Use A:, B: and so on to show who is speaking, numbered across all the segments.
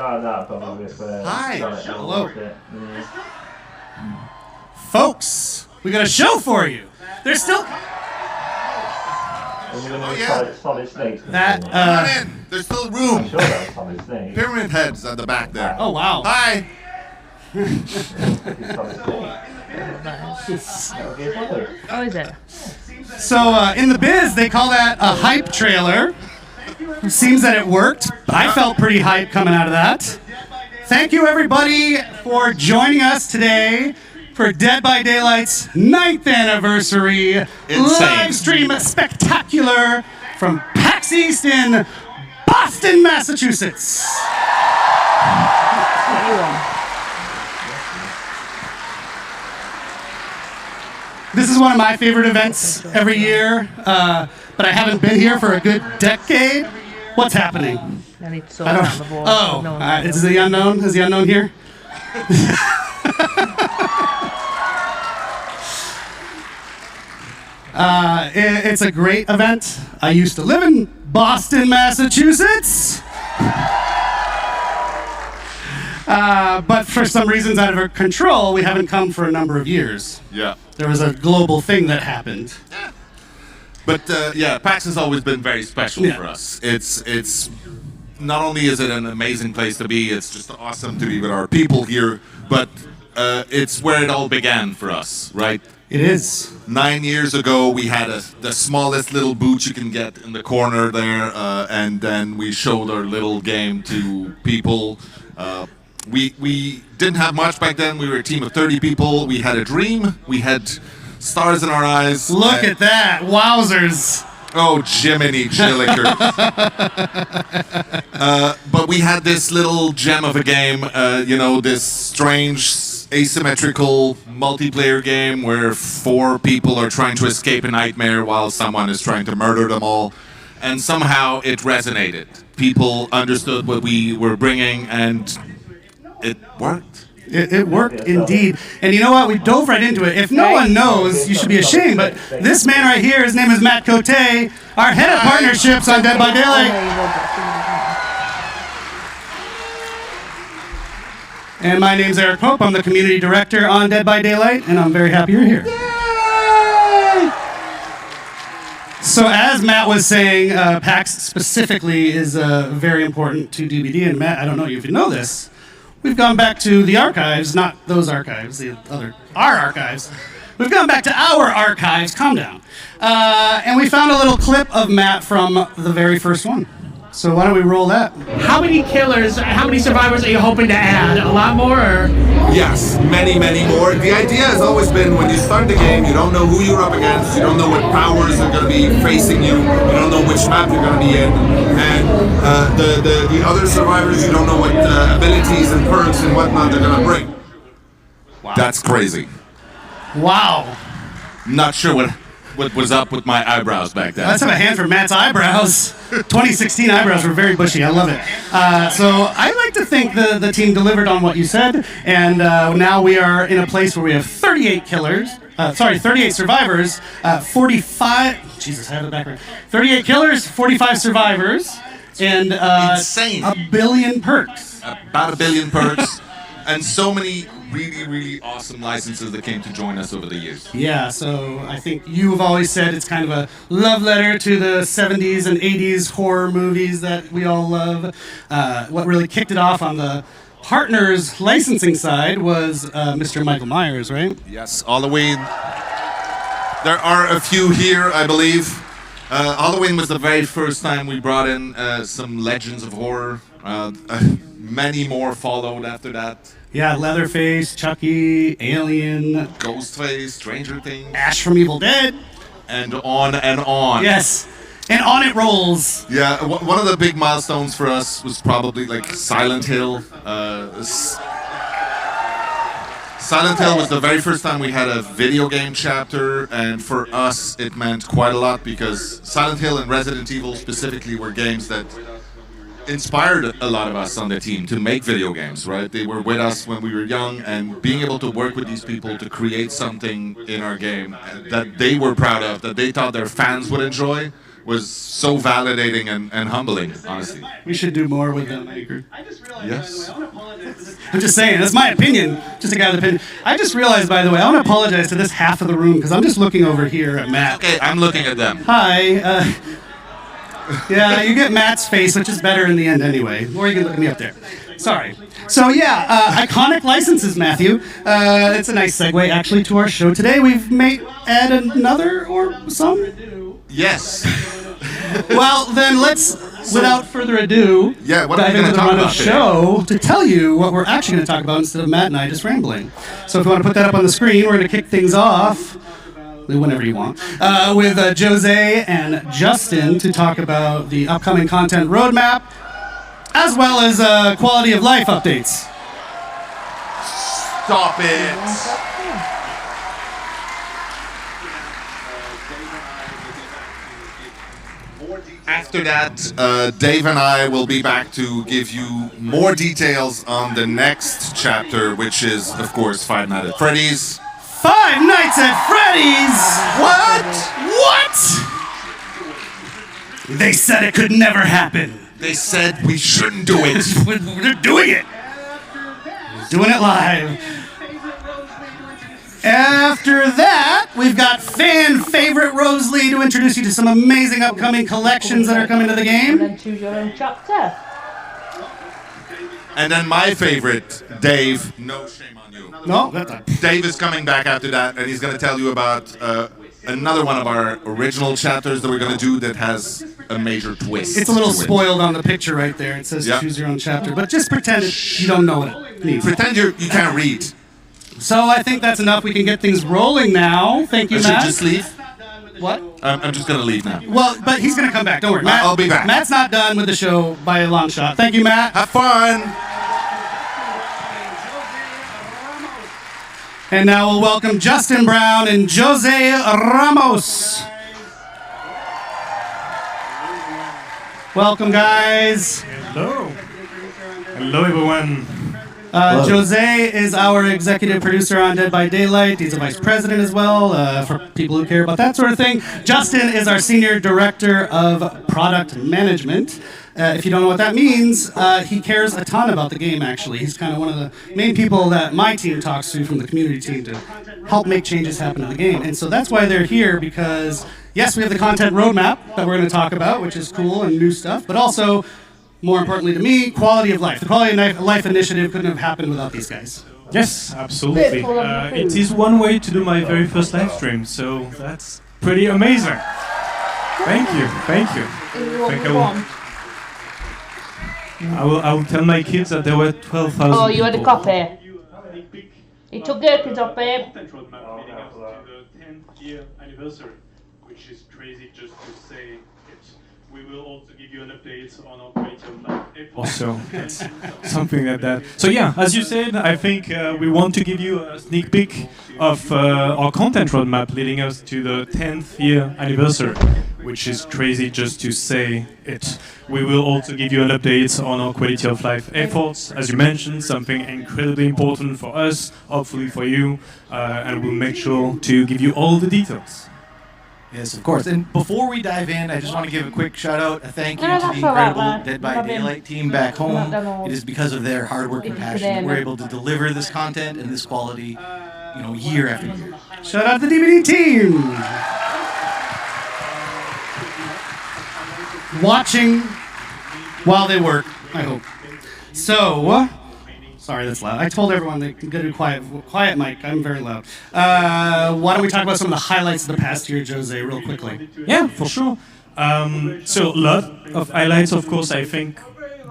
A: No, probably.
B: Hi.
C: Hello.
A: Yeah.
C: Folks, we got a show for you. There's still...
A: Solid snakes.
C: That,
B: Come on in. There's still room.
A: I'm sure that was solid snakes.
B: Pyramid heads at the back there.
C: Oh, wow.
B: Hi.
A: Solid snakes.
D: Oh, is it?
C: So, in the biz, they call that a hype trailer. Seems that it worked. I felt pretty hype coming out of that. Thank you, everybody, for joining us today for Dead by Daylight's 9th anniversary live stream spectacular from PAX East in Boston, Massachusetts. This is one of my favorite events every year, but I haven't been here for a good decade. What's happening?
D: I need to
C: I don't. Is the unknown? Is the unknown here? It's a great event. I used to live in Boston, Massachusetts. But for some reasons out of our control, we haven't come for a number of years.
B: Yeah.
C: There was a global thing that happened.
B: But yeah, PAX has always been very special for us. It's not only is it an amazing place to be, it's just awesome to be with our people here, but it's where it all began for us, right?
C: It is.
B: 9 years ago, we had the smallest little booth you can get in the corner there, and then we showed our little game to people. We didn't have much back then. We were a team of 30 people. We had a dream. We had stars in our eyes.
C: Look at that. Wowzers.
B: Oh, Jiminy Chillikers. But we had this little gem of a game, this strange, asymmetrical multiplayer game where 4 people are trying to escape a nightmare while someone is trying to murder them all. And somehow it resonated. People understood what we were bringing, and it worked.
C: It worked indeed. And you know what? We dove right into it. If no one knows, you should be ashamed. But this man right here, his name is Matt Cote, our head of partnerships on Dead by Daylight. And my name's Eric Pope. I'm the community director on Dead by Daylight, and I'm very happy you're here. Yay! So as Matt was saying, PAX specifically is very important to DBD. And Matt, I don't know if you know this. We've gone back to the archives, not those archives, our archives. We've gone back to our archives, calm down. And we found a little clip of Matt from the very first one. So why don't we roll that?
E: How many killers, how many survivors are you hoping to add? A lot more? Or?
F: Yes, many, many more. The idea has always been when you start the game, you don't know who you're up against, you don't know what powers are going to be facing you, you don't know which map you're going to be in, and the other survivors, you don't know what abilities and perks and whatnot they're going to bring.
B: Wow. That's crazy.
C: Wow.
B: Not sure what was up with my eyebrows back then.
C: Let's have a hand for Matt's eyebrows. 2016 eyebrows were very bushy. I love it. So I like to think the team delivered on what you said, and now we are in a place where we have 38 killers. 38 survivors, 45. Jesus, I have it backward. 38 killers, 45 survivors, and
B: insane.
C: A billion perks.
B: About a billion perks, and so many really, really awesome licenses that came to join us over the years.
C: Yeah, so I think you've always said it's kind of a love letter to the 70s and 80s horror movies that we all love. What really kicked it off on the partners licensing side was Mr. Michael Myers, right?
B: Yes, Halloween. There are a few here, I believe. Halloween was the very first time we brought in some legends of horror. Many more followed after that.
C: Yeah, Leatherface, Chucky, Alien,
B: Ghostface, Stranger Things,
C: Ash from Evil Dead,
B: and on and on.
C: Yes, and on it rolls.
B: Yeah, one of the big milestones for us was probably like Silent Hill. Silent Hill was the very first time we had a video game chapter, and for us it meant quite a lot because Silent Hill and Resident Evil specifically were games that inspired a lot of us on the team to make video games, right? They were with us when we were young, and being able to work with these people to create something in our game that they were proud of, that they thought their fans would enjoy, was so validating and humbling, honestly.
C: We should do more with them. I agree.
B: Yes.
C: I'm just saying, that's my opinion. Just a guy's opinion. I just realized, by the way, I want to apologize to this half of the room because I'm just looking over here at Matt.
B: Okay, I'm looking at them.
C: Hi. Yeah, you get Matt's face, which is better in the end anyway. Or you can look at me up there. Sorry. So yeah, iconic licenses, Matthew. It's a nice segue actually to our show today. We've add another or some.
B: Yes.
C: Well, then let's, without further ado,
B: Yeah, what are we
C: dive into
B: gonna
C: the
B: talk
C: run of
B: about today?
C: show to tell you what we're actually going to talk about instead of Matt and I just rambling. So if you want to put that up on the screen, we're going to kick things off, whenever you want, with Jose and Justin to talk about the upcoming content roadmap, as well as quality of life updates.
B: Stop it. After that, Dave and I will be back to give you more details on the next chapter, which is, of course, Five Nights at Freddy's.
C: Five Nights at Freddy's! What? They said it could never happen.
B: They said we shouldn't do it.
C: We're doing it. Doing it live. After that, we've got fan favorite Rosalie to introduce you to some amazing upcoming collections that are coming to the
D: And
C: game.
D: then choose your own chapter.
B: And then my favorite, Dave. No shame on you.
C: No, that's not.
B: Dave is coming back after that, and he's going to tell you about another one of our original chapters that we're going to do that has a major twist.
C: It's a little
B: to it.
C: spoiled on the picture right there. It says
B: Yeah.
C: choose your own chapter, but just pretend you don't know what it means.
B: Pretend you can't read.
C: So I think that's enough. We can get things rolling now. Thank you,
B: I should
C: Matt.
B: just leave.
C: What?
B: I'm just going to leave now.
C: Well, but he's going to come back. Don't worry. Matt,
B: I'll be back.
C: Matt's not done with the show by a long shot. Thank you, Matt.
B: Have fun.
C: And now we'll welcome Justin Brown and Jose Ramos. Welcome, guys.
G: Hello. Hello, everyone.
C: Jose is our executive producer on Dead by Daylight. He's a vice president as well, for people who care about that sort of thing. Justin is our senior director of product management. If you don't know what that means, he cares a ton about the game, actually. He's kind of one of the main people that my team talks to from the community team to help make changes happen in the game. And so that's why they're here, because, yes, we have the content roadmap that we're going to talk about, which is cool and new stuff, but also, more importantly to me, quality of life. The quality of life initiative couldn't have happened without these guys.
G: Yes, absolutely. It is one way to do my very first live stream, so that's pretty amazing. Thank you. Thank you. Thank you. I will tell my kids that there were 12,000
D: Oh, you had a
G: people.
D: copy. He took Gherkins off, babe.
G: Content roadmap leading us to the 10th year anniversary, which is crazy just to say it. We will also give you an update on our creative life efforts. Also, that's something like that. So yeah, as you said, I think we want to give you a sneak peek of our content roadmap leading us to the 10th year anniversary, which is crazy just to say it. We will also give you an update on our quality of life efforts, as you mentioned, something incredibly important for us, hopefully for you, and we'll make sure to give you all the details.
H: Yes, of course. And before we dive in, I just want to give a quick shout out, a thank you
D: No,
H: to the
D: that's all right,
H: incredible
D: man.
H: Dead by
D: Love him.
H: Daylight team back home.
D: Not done all.
H: It is because of their hard work and
D: It's
H: passion that
D: today,
H: we're
D: man.
H: able to deliver this content and this quality, year after year.
C: Shout out to the DVD team. Watching while they work, I hope. So, sorry, that's loud. I told everyone they can go to quiet mic. I'm very loud. Why don't we talk about some of the highlights of the past year, Jose, real quickly?
G: Yeah, for sure. So a lot of highlights, of course. I think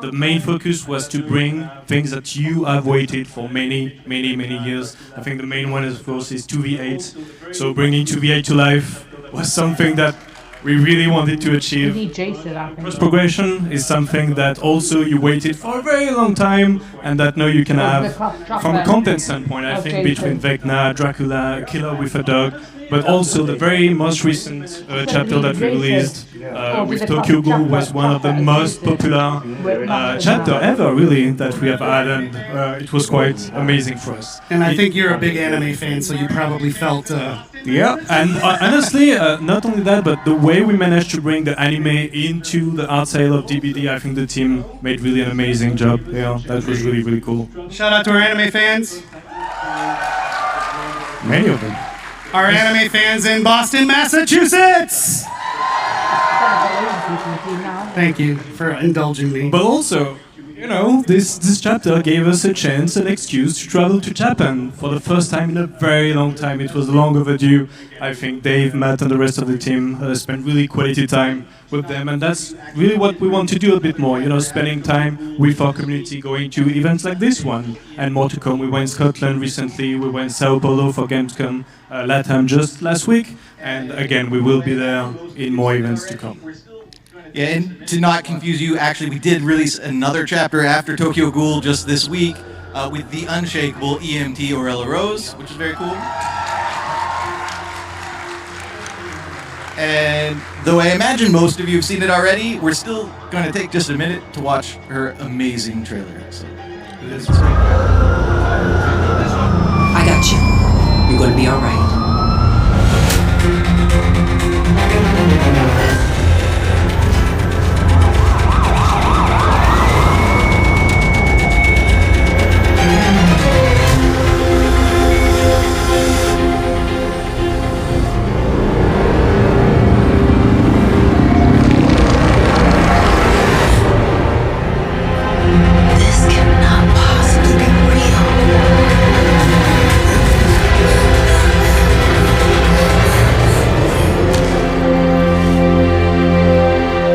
G: the main focus was to bring things that you have waited for many years. I think the main one, of course, is 2v8. So bringing 2v8 to life was something that we really wanted to
D: We
G: achieve.
D: need Jason, I think.
G: Cross progression is something that also you waited for a very long time, and that now you can have from a content standpoint. I think between Vecna, Dracula, Killer with a Dog, but also the very most recent chapter that we released with Tokyo Ghoul was one of the most popular chapter ever, really, that we have had, and it was quite amazing for us.
C: And I think you're a big anime fan, so you probably felt
G: Yeah, and honestly, not only that, but the way we managed to bring the anime into the art sale of DBD, I think the team made really an amazing job. Yeah, that was really, really cool.
C: Shout out to our anime fans.
G: Many of them.
C: Our anime fans in Boston, Massachusetts. Thank you for indulging me.
G: But also, you know, this chapter gave us a chance, an excuse to travel to Japan for the first time in a very long time. It was long overdue. I think Dave, Matt, and the rest of the team spent really quality time with them, and that's really what we want to do a bit more. You know, spending time with our community, going to events like this one, and more to come. We were in Scotland recently. We were in Sao Paulo for Gamescom, LATAM just last week, and again, we will be there in more events to come.
H: Yeah, and to not confuse you, actually, we did release another chapter after Tokyo Ghoul just this week with the unshakable EMT Aurella Rose, which is very cool. And though I imagine most of you have seen it already, we're still going to take just a minute to watch her amazing trailer. So,
I: I got you. You're going to be all right.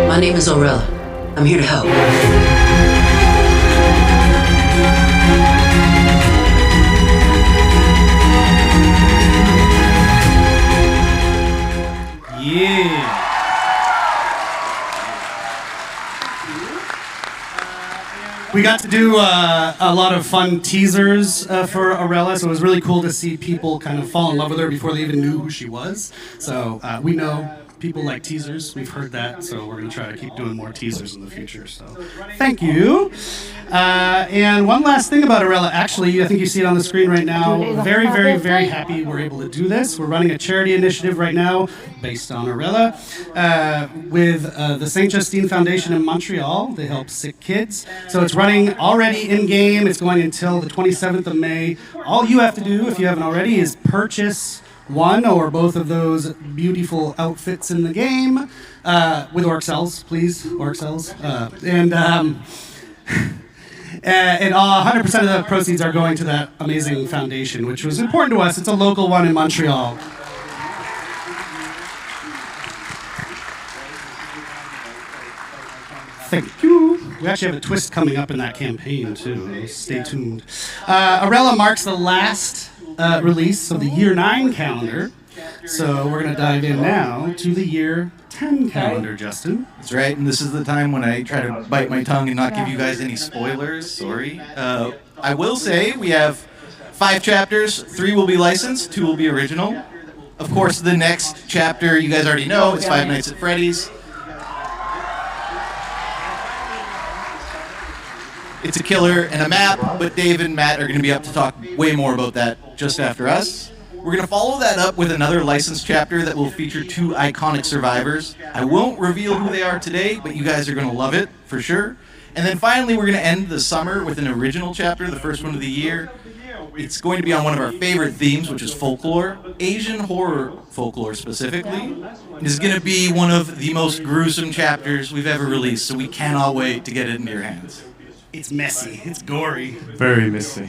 I: My name is Aurella. I'm here to help.
C: Yeah. We got to do a lot of fun teasers for Aurella, so it was really cool to see people kind of fall in love with her before they even knew who she was. So we know people like teasers. We've heard that, so we're going to try to keep doing more teasers in the future. So thank you. And one last thing about Aurella. Actually, I think you see it on the screen right now. Very, very, very happy we're able to do this. We're running a charity initiative right now based on Aurella with the St. Justine Foundation in Montreal. They help sick kids. So it's running already in-game. It's going until the 27th of May. All you have to do, if you haven't already, is purchase one or both of those beautiful outfits in the game with orc cells, please, orc cells. And 100% of the proceeds are going to that amazing foundation, which was important to us. It's a local one in Montreal. Thank you. We actually have a twist coming up in that campaign, too. Stay tuned. Aurella marks the last release of the Year 9 calendar. So we're going to dive in now to the Year 10 calendar, Justin.
H: That's right, and this is the time when I try to bite my tongue and not give you guys any spoilers. Sorry. I will say we have 5 chapters. 3 will be licensed, 2 will be original. Of course, the next chapter you guys already know. It's Five Nights at Freddy's. It's a killer and a map, but Dave and Matt are going to be up to talk way more about that just after us. We're going to follow that up with another licensed chapter that will feature 2 iconic survivors. I won't reveal who they are today, but you guys are going to love it, for sure. And then finally, we're going to end the summer with an original chapter, the first one of the year. It's going to be on one of our favorite themes, which is folklore, Asian horror folklore specifically. This is going to be one of the most gruesome chapters we've ever released, so we cannot wait to get it into your hands.
C: It's messy. It's gory.
G: Very messy.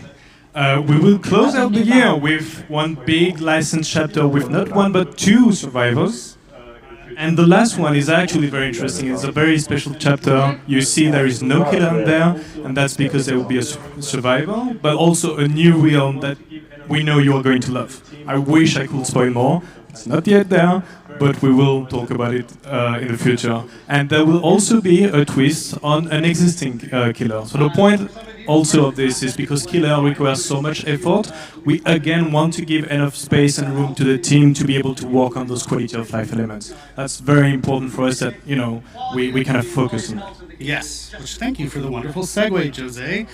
G: We will close out the year with one big licensed chapter with not 1 but 2 survivors. And the last one is actually very interesting. It's a very special chapter. You see there is no killer in there, and that's because there will be a survivor, but also a new realm that we know you are going to love. I wish I could spoil more. It's not yet there, but we will talk about it in the future. And there will also be a twist on an existing killer. So the point also of this is because Killer requires so much effort, we again want to give enough space and room to the team to be able to work on those quality of life elements. That's very important for us that, we kind of focus on that.
C: Yes, which thank you for the wonderful segue, Jose.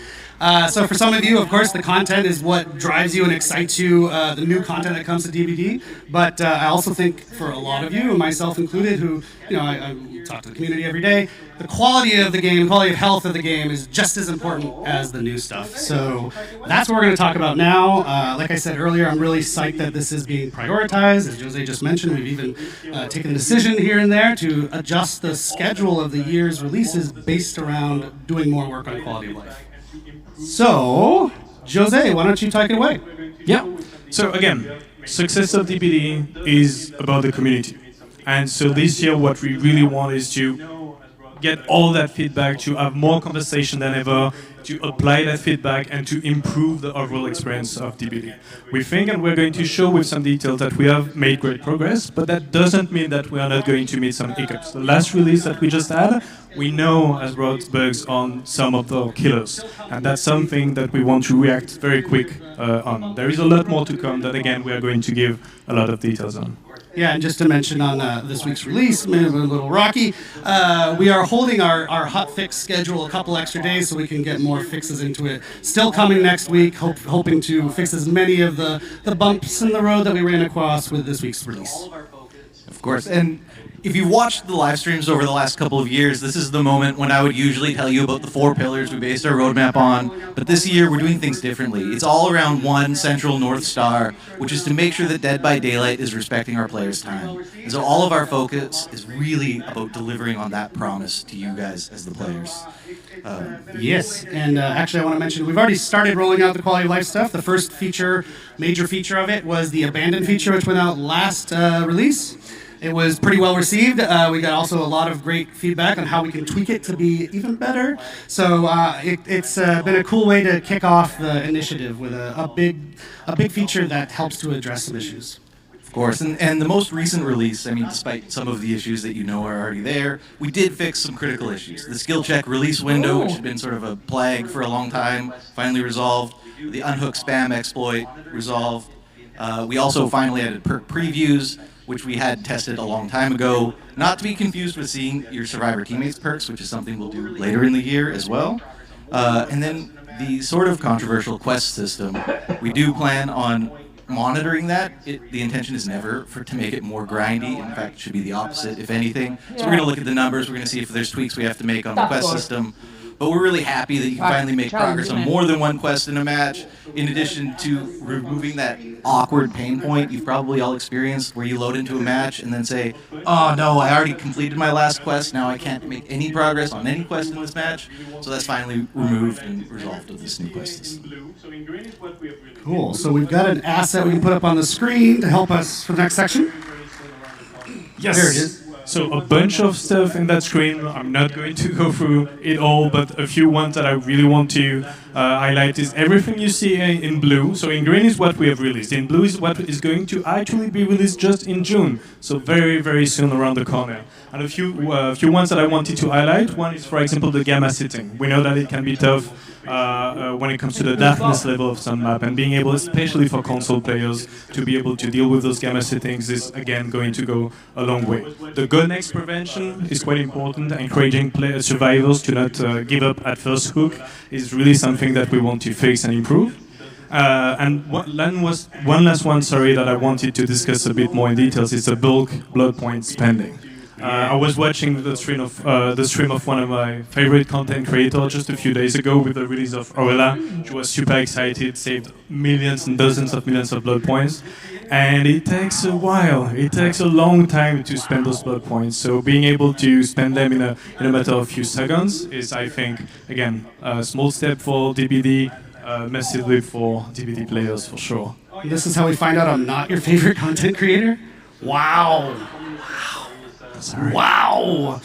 C: So for some of you, of course, the content is what drives you and excites you, the new content that comes to DBD. But I also think for a lot of you, myself included, who, I talk to the community every day, the quality of the game, quality of health of the game is just as important as the new stuff. So that's what we're going to talk about now. Like I said earlier, I'm really psyched that this is being prioritized. As Jose just mentioned, we've even taken a decision here and there to adjust the schedule of the year's releases based around doing more work on quality of life. So, Jose, why don't you take it away?
G: Yeah. So again, success of DBD is about the community. And so this year what we really want is to get all that feedback, to have more conversation than ever, to apply that feedback and to improve the overall experience of DBD. We think, and we're going to show with some details, that we have made great progress, but that doesn't mean that we are not going to meet some hiccups. The last release that we just had, we know has brought bugs on some of the killers, and that's something that we want to react very quick on. There is a lot more to come that, again, we are going to give a lot of details on.
C: Yeah, and just to mention on this week's release, maybe a little rocky, we are holding our hot fix schedule a couple extra days so we can get more fixes into it. Still coming next week, hoping to fix as many of the bumps in the road that we ran across with this week's release.
H: Of course, and if you've watched the live streams over the last couple of years, this is the moment when I would usually tell you about the 4 pillars we based our roadmap on. But this year, we're doing things differently. It's all around one central North Star, which is to make sure that Dead by Daylight is respecting our players' time. And so all of our focus is really about delivering on that promise to you guys as the players.
C: Yes, and actually I want to mention, we've already started rolling out the quality of life stuff. The first major feature of it was the Abandoned feature, which went out last release. It was pretty well received. We got also a lot of great feedback on how we can tweak it to be even better. So it's been a cool way to kick off the initiative with a big feature that helps to address some issues.
H: Of course, and the most recent release, despite some of the issues that are already there, we did fix some critical issues. The skill check release window, which had been sort of a plague for a long time, finally resolved. The unhook spam exploit resolved. We also finally added perk previews, which we had tested a long time ago, not to be confused with seeing your Survivor teammates perks, which is something we'll do later in the year as well. And then the sort of controversial quest system, we do plan on monitoring that. The intention is never to make it more grindy. In fact, it should be the opposite, if anything. So we're going to look at the numbers, we're going to see if there's tweaks we have to make on the quest system. But we're really happy that you can finally make progress on more than one quest in a match, in addition to removing that awkward pain point you've probably all experienced where you load into a match and then say, oh no, I already completed my last quest, now I can't make any progress on any quest in this match. So that's finally removed and resolved with this new quest system.
C: Cool, so we've got an asset we can put up on the screen to help us for the next section.
G: Yes.
C: There it is.
G: So a bunch of stuff in that screen. I'm not going to go through it all, but a few ones that I really want to highlight is everything you see in blue. So in green is what we have released. In blue is what is going to actually be released just in June. So very, very soon around the corner. And a few ones that I wanted to highlight. One is, for example, the gamma sitting. We know that it can be tough when it comes to the darkness level of some map, and being able, especially for console players, to be able to deal with those gamma settings is again going to go a long way. The go next prevention is quite important. Encouraging survivors to not give up at first hook is really something that we want to fix and improve. And one last one, that I wanted to discuss a bit more in details is the bulk blood point spending. I was watching the stream of one of my favorite content creators just a few days ago with the release of Orella. She was super excited, saved millions and dozens of millions of blood points. And it takes a while. It takes a long time to spend those blood points. So being able to spend them in a matter of a few seconds is, I think, again, a small step for DBD, massive leap for DBD players for sure.
C: This is how we find out I'm not your favorite content creator? Wow.
G: Sorry.
C: Wow!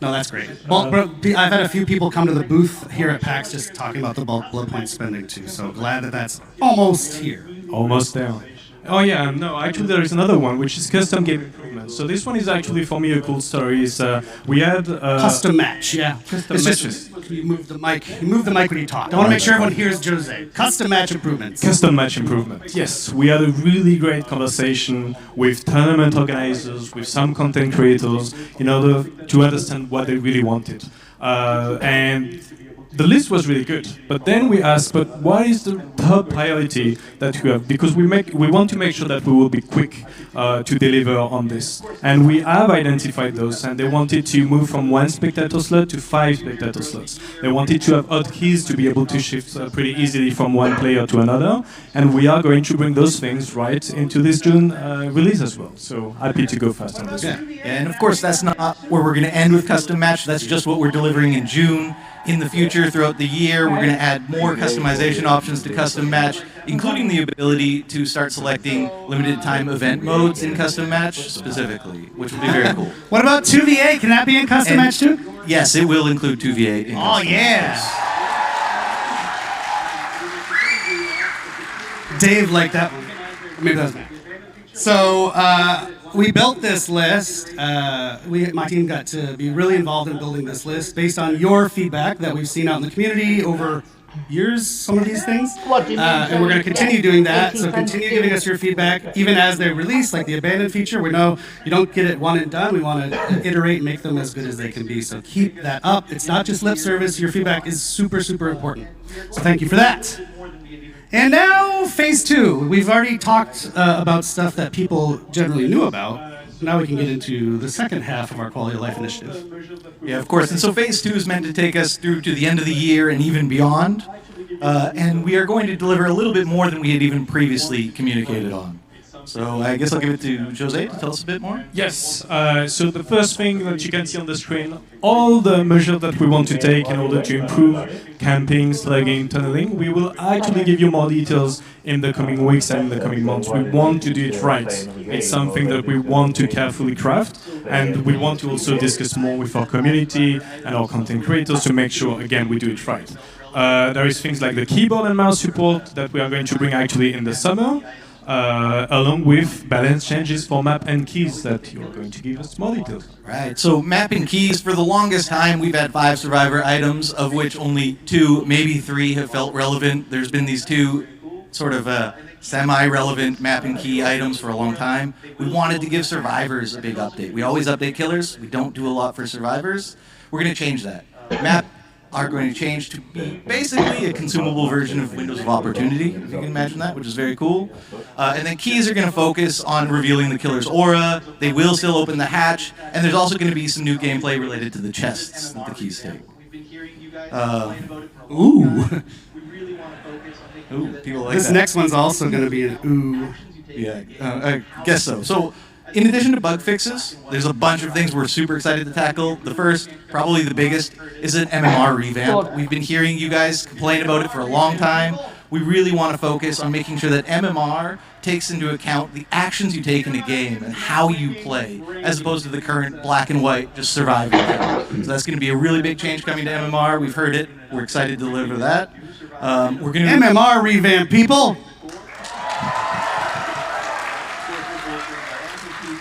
C: No, that's great. I've had a few people come to the booth here at PAX just talking about the bulk blood point spending too, so glad that that's almost here.
G: Almost there. Oh yeah, no, actually there is another one, which is custom game improvement. improvement. So this one is actually for me a cool story. Is we had
C: Custom match, yeah.
G: Custom
C: It's just-
G: matches.
C: you move the mic. You move the mic when you talk. I want to make sure everyone hears Jose. Custom match improvements.
G: Custom match improvement. Yes, we had a really great conversation with tournament organizers, with some content creators, in order to understand what they really wanted. And the list was really good, but then we asked, but what is the top priority that you have? Because we want to make sure that we will be quick to deliver on this. And we have identified those, and they wanted to move from 1 spectator slot to 5 spectator slots. They wanted to have hotkeys to be able to shift pretty easily from one player to another, and we are going to bring those things right into this June release as well. So happy to go fast on this one.
H: And of course, that's not where we're going to end with custom match. That's just what we're delivering in June. In the future, throughout the year, we're going to add more customization options to custom match, including the ability to start selecting limited time event modes in custom match specifically, which will be very cool.
C: What about 2v8? Can that be in custom match too?
H: Yes, it will include 2v8. In
C: Oh
H: custom
C: yeah. Dave liked that one. Maybe that was me. So we built this list. My team got to be really involved in building this list based on your feedback that we've seen out in the community over years, some of these things. And we're going to continue doing that. So continue giving us your feedback, even as they release, like the abandoned feature. We know you don't get it one and done. We want to iterate and make them as good as they can be. So keep that up. It's not just lip service. Your feedback is super, super important. So thank you for that. And now, phase 2. We've already talked about stuff that people generally knew about. Now we can get into the second half of our quality of life initiative.
H: Yeah, of course. And so phase 2 is meant to take us through to the end of the year and even beyond. And we are going to deliver a little bit more than we had even previously communicated on. So I guess I'll give it to Jose to tell us a bit more.
G: Yes, so the first thing that you can see on the screen, all the measures that we want to take in order to improve camping, slugging, tunneling, we will actually give you more details in the coming weeks and in the coming months. We want to do it right. It's something that we want to carefully craft, and we want to also discuss more with our community and our content creators to make sure, again, we do it right. There is things like the keyboard and mouse support that we are going to bring actually in the summer. Along with balance changes for map and keys that you're going to give us more details.
H: Right, so map and keys, for the longest time we've had 5 survivor items, of which only 2, maybe 3 have felt relevant. There's been these 2 sort of semi-relevant map and key items for a long time. We wanted to give survivors a big update. We always update killers, we don't do a lot for survivors. We're going to change that. Map are going to change to be basically a consumable version of Windows of Opportunity, if you can imagine that, which is very cool. And then keys are going to focus on revealing the killer's aura. They will still open the hatch, and there's also going to be some new gameplay related to the chests that the keys take.
C: Ooh.
H: Ooh, people like
C: This
H: that.
C: next one's also going to be an ooh.
H: Yeah, I guess so. So, in addition to bug fixes, there's a bunch of things we're super excited to tackle. The first, probably the biggest, is an MMR revamp. We've been hearing you guys complain about it for a long time. We really want to focus on making sure that MMR takes into account the actions you take in a game and how you play, as opposed to the current black and white, just surviving. So that's going to be a really big change coming to MMR. We've heard it. We're excited to deliver that. We're going to
C: MMR revamp, people.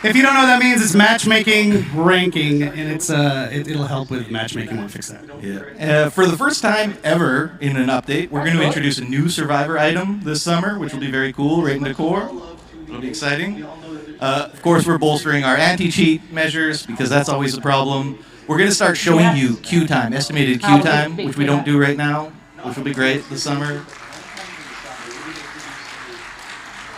C: If you don't know what that means, it's matchmaking ranking, and it'll help with matchmaking. We'll fix that.
H: Yeah. For the first time ever in an update, we're going to introduce a new survivor item this summer, which will be very cool, right in the core. It'll be exciting. Of course, we're bolstering our anti-cheat measures, because that's always a problem. We're going to start showing you queue time, estimated queue time, which we don't do right now, which will be great this summer.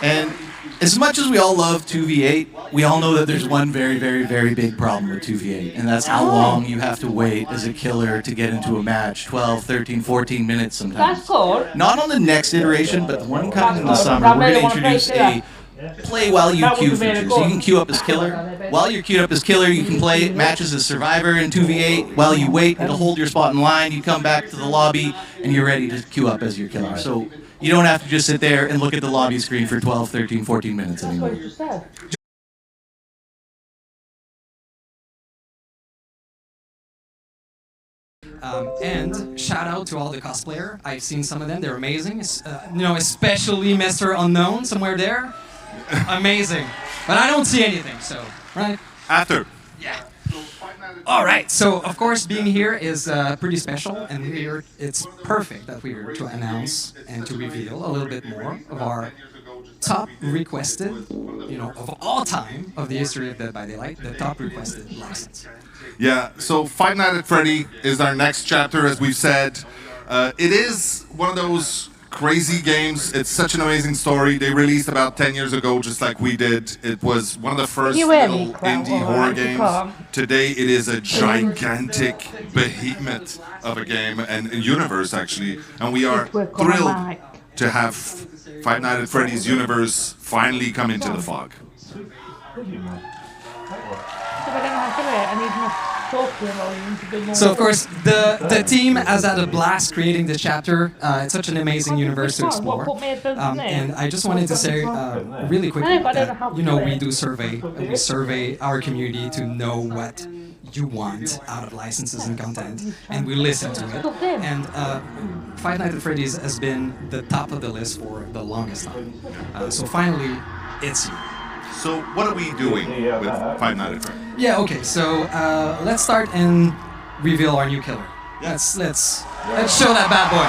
H: And as much as we all love 2v8, we all know that there's one very, very, very big problem with 2v8, and that's how long you have to wait as a killer to get into a match. 12, 13, 14 minutes sometimes.
D: That's cool.
H: Not on the next iteration, but the one coming in the summer, we're going to introduce a play while you queue feature. So you can queue up as killer. While you're queued up as killer, you can play matches as survivor in 2v8. While you wait, it'll hold your spot in line. You come back to the lobby, and you're ready to queue up as your killer. So you don't have to just sit there and look at the lobby screen for 12, 13, 14 minutes anymore.
J: And shout out to all the cosplayer. I've seen some of them; they're amazing. Especially Mr. Unknown somewhere there. Amazing. But I don't see anything, so, right?
B: After.
J: All right, so of course being here is pretty special, and it's perfect that we're here to announce and to reveal a little bit more of our top requested, of all time of the history of Dead by Daylight, the top requested license.
B: Yeah, so Five Nights at Freddy is our next chapter, as we've said. It is one of those crazy games. It's such an amazing story. They released about 10 years ago, just like we did. It was one of the first little indie horror games. Today it is a gigantic behemoth of a game and a universe, actually. And we are thrilled to have Five Nights at Freddy's universe finally come into the fog.
J: So of course, the team has had a blast creating this chapter. It's such an amazing universe to explore. And I just wanted to say really quickly that, we do we survey our community to know what you want out of licenses and content, and we listen to it. And Five Nights at Freddy's has been the top of the list for the longest time. So finally, it's you.
B: So what are we doing with Five Nights at Freddy's?
J: Yeah, okay, so let's start and reveal our new killer. Let's show that bad boy.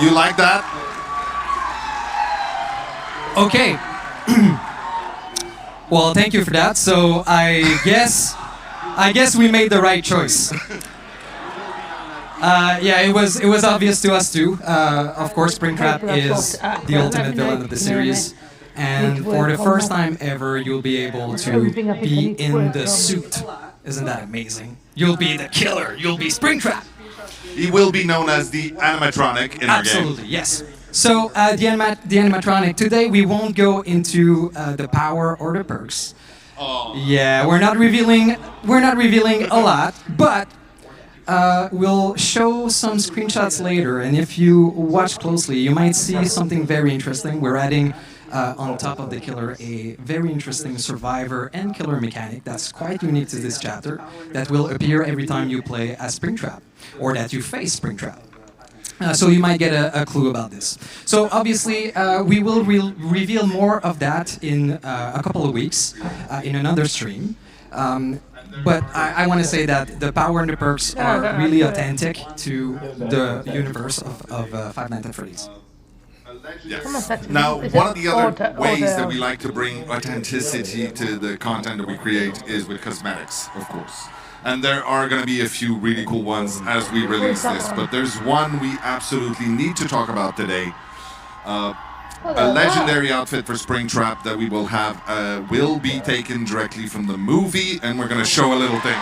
B: You like that?
J: Okay. Well, thank you for that. So I guess we made the right choice. Yeah, it was obvious to us too. Of course, Springtrap is the ultimate villain of the series, and for the first time ever, you'll be able to be in the suit. Isn't that amazing? You'll be the killer. You'll be Springtrap.
B: He will be known as the animatronic in our game.
J: Absolutely, yes. So the animatronic today, we won't go into the power or the perks.
B: Oh.
J: Yeah, we're not revealing a lot, but we'll show some screenshots later. And if you watch closely, you might see something very interesting. We're adding on top of the killer a very interesting survivor and killer mechanic that's quite unique to this chapter that will appear every time you play as Springtrap or that you face Springtrap. So you might get a clue about this. So obviously we will reveal more of that in a couple of weeks in another stream. But I want to say that the power and the perks are really authentic to the universe of Five Nights at Freddy's.
B: Yes. Now, one of the other ways that we like to bring authenticity to the content that we create is with cosmetics, of course. And there are going to be a few really cool ones as we release this, but there's one we absolutely need to talk about today. A legendary outfit for Springtrap that we will have will be taken directly from the movie, and we're going to show a little thing.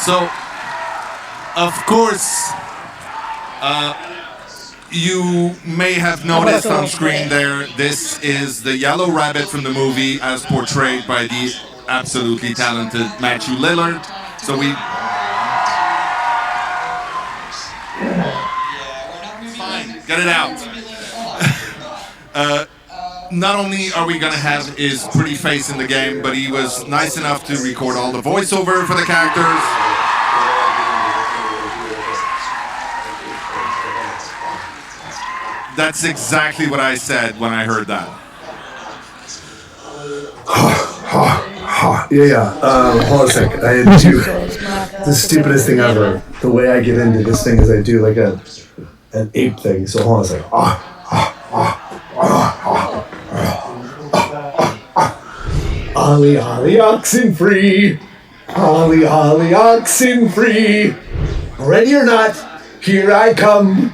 B: So, of course, you may have noticed on screen there, this is the Yellow Rabbit from the movie as portrayed by the absolutely talented Matthew Lillard. So we... Fine, get it out. Not only are we going to have his pretty face in the game, but he was nice enough to record all the voiceover for the characters. That's exactly what I said when I heard that.
K: Yeah. Hold on a sec. I had to do the stupidest thing ever. The way I get into this thing is I do like an ape thing. So hold on a sec. Ollie, ollie, oxen free. Ollie, ollie, oxen free. Ready or not, here I come.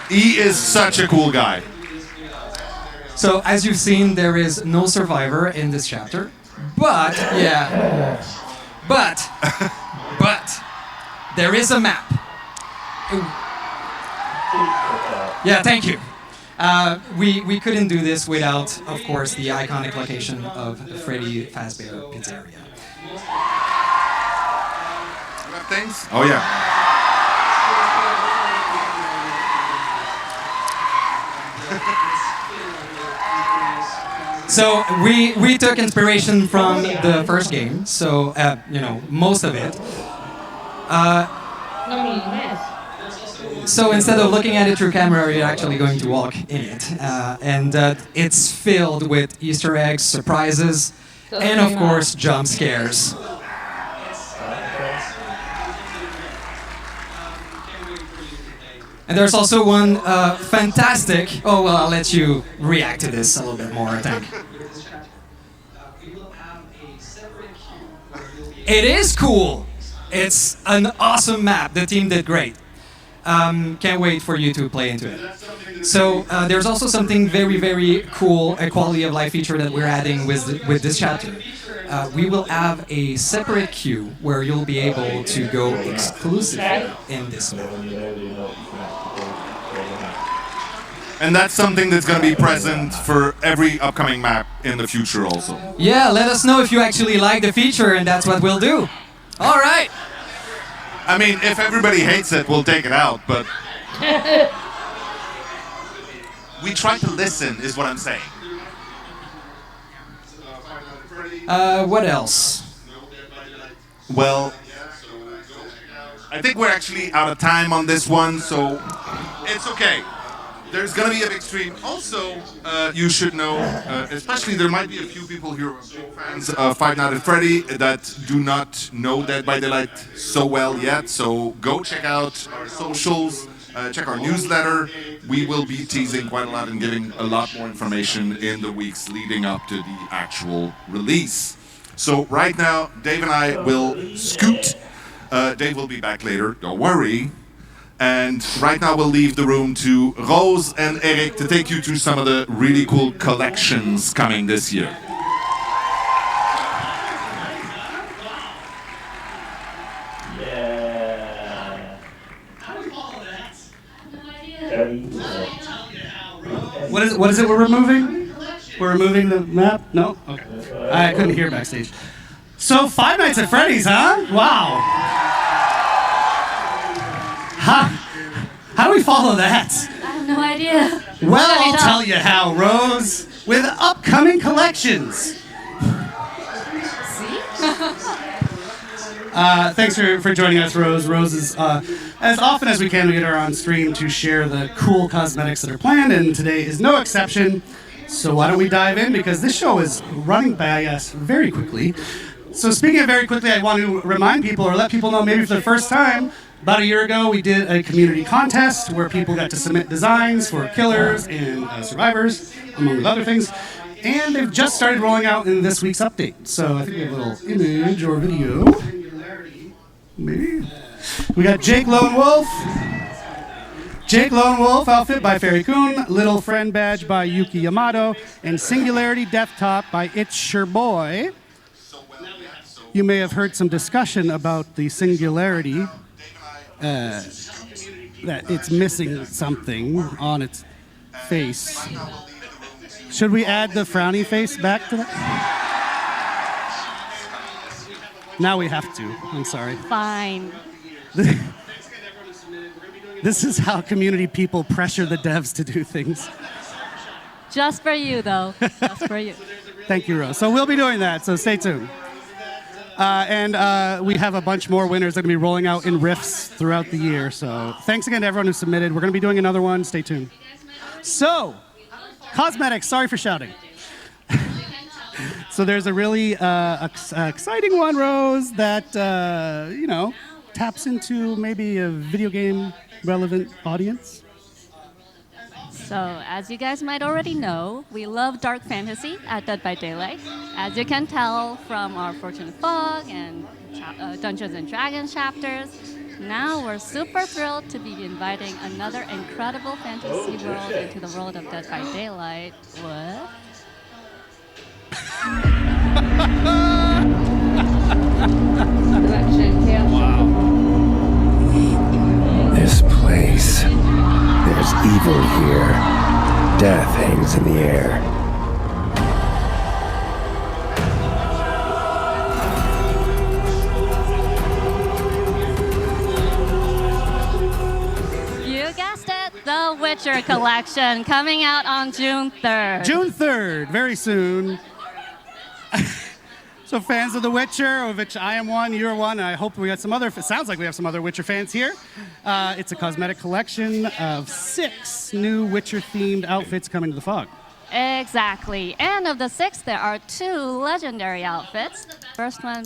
B: He is such a cool guy.
J: So as you've seen, there is no survivor in this chapter, but yeah, but there is a map. Yeah, thank you. We couldn't do this without, of course, the iconic location of Freddy Fazbear Pizzeria.
F: Things? Oh yeah.
J: So we took inspiration from the first game, so you know, most of it. So instead of looking at it through camera, you're actually going to walk in it, and it's filled with Easter eggs, surprises, and of course jump scares. And there's also one fantastic. Oh well, I'll let you react to this a little bit more, I think. It is cool. It's an awesome map. The team did great. Can't wait for you to play into it. So there's also something very, very cool, a quality of life feature that we're adding with this chapter. We will have a separate queue where you'll be able to go exclusively in this map.
B: And that's something that's going to be present for every upcoming map in the future also.
J: Yeah, let us know if you actually like the feature, and that's what we'll do. All right.
B: I mean, if everybody hates it, we'll take it out, but we try to listen, is what I'm saying.
J: What else?
B: Well, I think we're actually out of time on this one, so it's okay. There's gonna be a big stream. Also, you should know, especially there might be a few people here who are big fans of Five Nights at Freddy that do not know Dead by Daylight so well yet. So go check out our socials, check our newsletter. We will be teasing quite a lot and giving a lot more information in the weeks leading up to the actual release. So right now, Dave and I will scoot. Dave will be back later, don't worry. And right now we'll leave the room to Rose and Eric to take you through some of the really cool collections coming this year.
A: Yeah.
C: What is it we're removing? We're removing the map? No? Okay. I couldn't hear backstage. So Five Nights at Freddy's, huh? Wow. How do we follow that?
L: I have no idea.
C: Well, I'll tell you how, Rose. With upcoming collections.
L: See?
C: Thanks for joining us, Rose. Rose is, as often as we can, we get her on stream to share the cool cosmetics that are planned, and today is no exception. So why don't we dive in, because this show is running by us very quickly. So speaking of very quickly, I want to remind people, or let people know maybe for the first time, about a year ago, we did a community contest where people got to submit designs for killers and survivors, among other things. And they've just started rolling out in this week's update. So I think we have a little image or video. Maybe. We got Jake Lone Wolf. Jake Lone Wolf outfit by Fairy Coon, Little Friend badge by Yuki Yamato, and Singularity Death Top by It's Your Boy. You may have heard some discussion about the Singularity. That it's missing something on its face. Should we add the frowny face back to that? Now we have to. I'm sorry.
L: Fine.
C: This is how community people pressure the devs to do things.
L: Just for you, though. Just for you.
C: Thank you, Rose. So we'll be doing that, so stay tuned. And we have a bunch more winners that are going to be rolling out in Rifts throughout the year. So thanks again to everyone who submitted. We're going to be doing another one. Stay tuned. So, cosmetics. Sorry for shouting. So there's a really exciting one, Rose, that, taps into maybe a video game relevant audience.
L: So, as you guys might already know, we love dark fantasy at Dead by Daylight. As you can tell from our Fortune Fog and Dungeons and Dragons chapters, Now we're super thrilled to be inviting another incredible fantasy world into the world of Dead by Daylight. What?
M: This place. There's evil here. Death hangs in the air.
L: You guessed it, The Witcher Collection, coming out on June 3rd.
C: June 3rd, very soon. So fans of The Witcher, of which I am one, you're one, and I hope we got some other, it sounds like we have some other Witcher fans here. It's a cosmetic collection of 6 new Witcher-themed outfits coming to the Fog.
L: Exactly. And of the 6, there are 2 legendary outfits. The first one.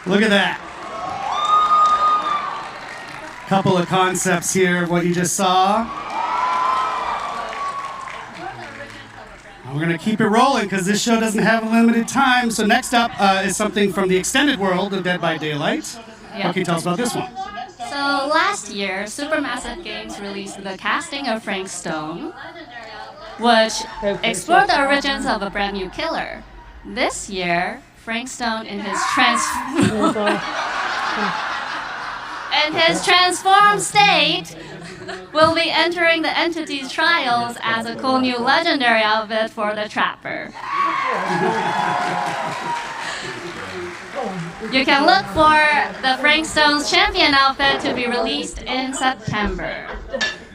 C: Look at that. Couple of concepts here of what you just saw. We're going to keep it rolling because this show doesn't have a limited time. So next up is something from the extended world of Dead by Daylight.
L: Yeah.
C: What can you tell us about this one?
L: So last year, Supermassive Games released the casting of Frank Stone, which explored the origins of a brand new killer. This year, Frank Stone in his transformed state will be entering the entity's trials as a cool new legendary outfit for the Trapper. You can look for the Frank Stone's champion outfit to be released in September.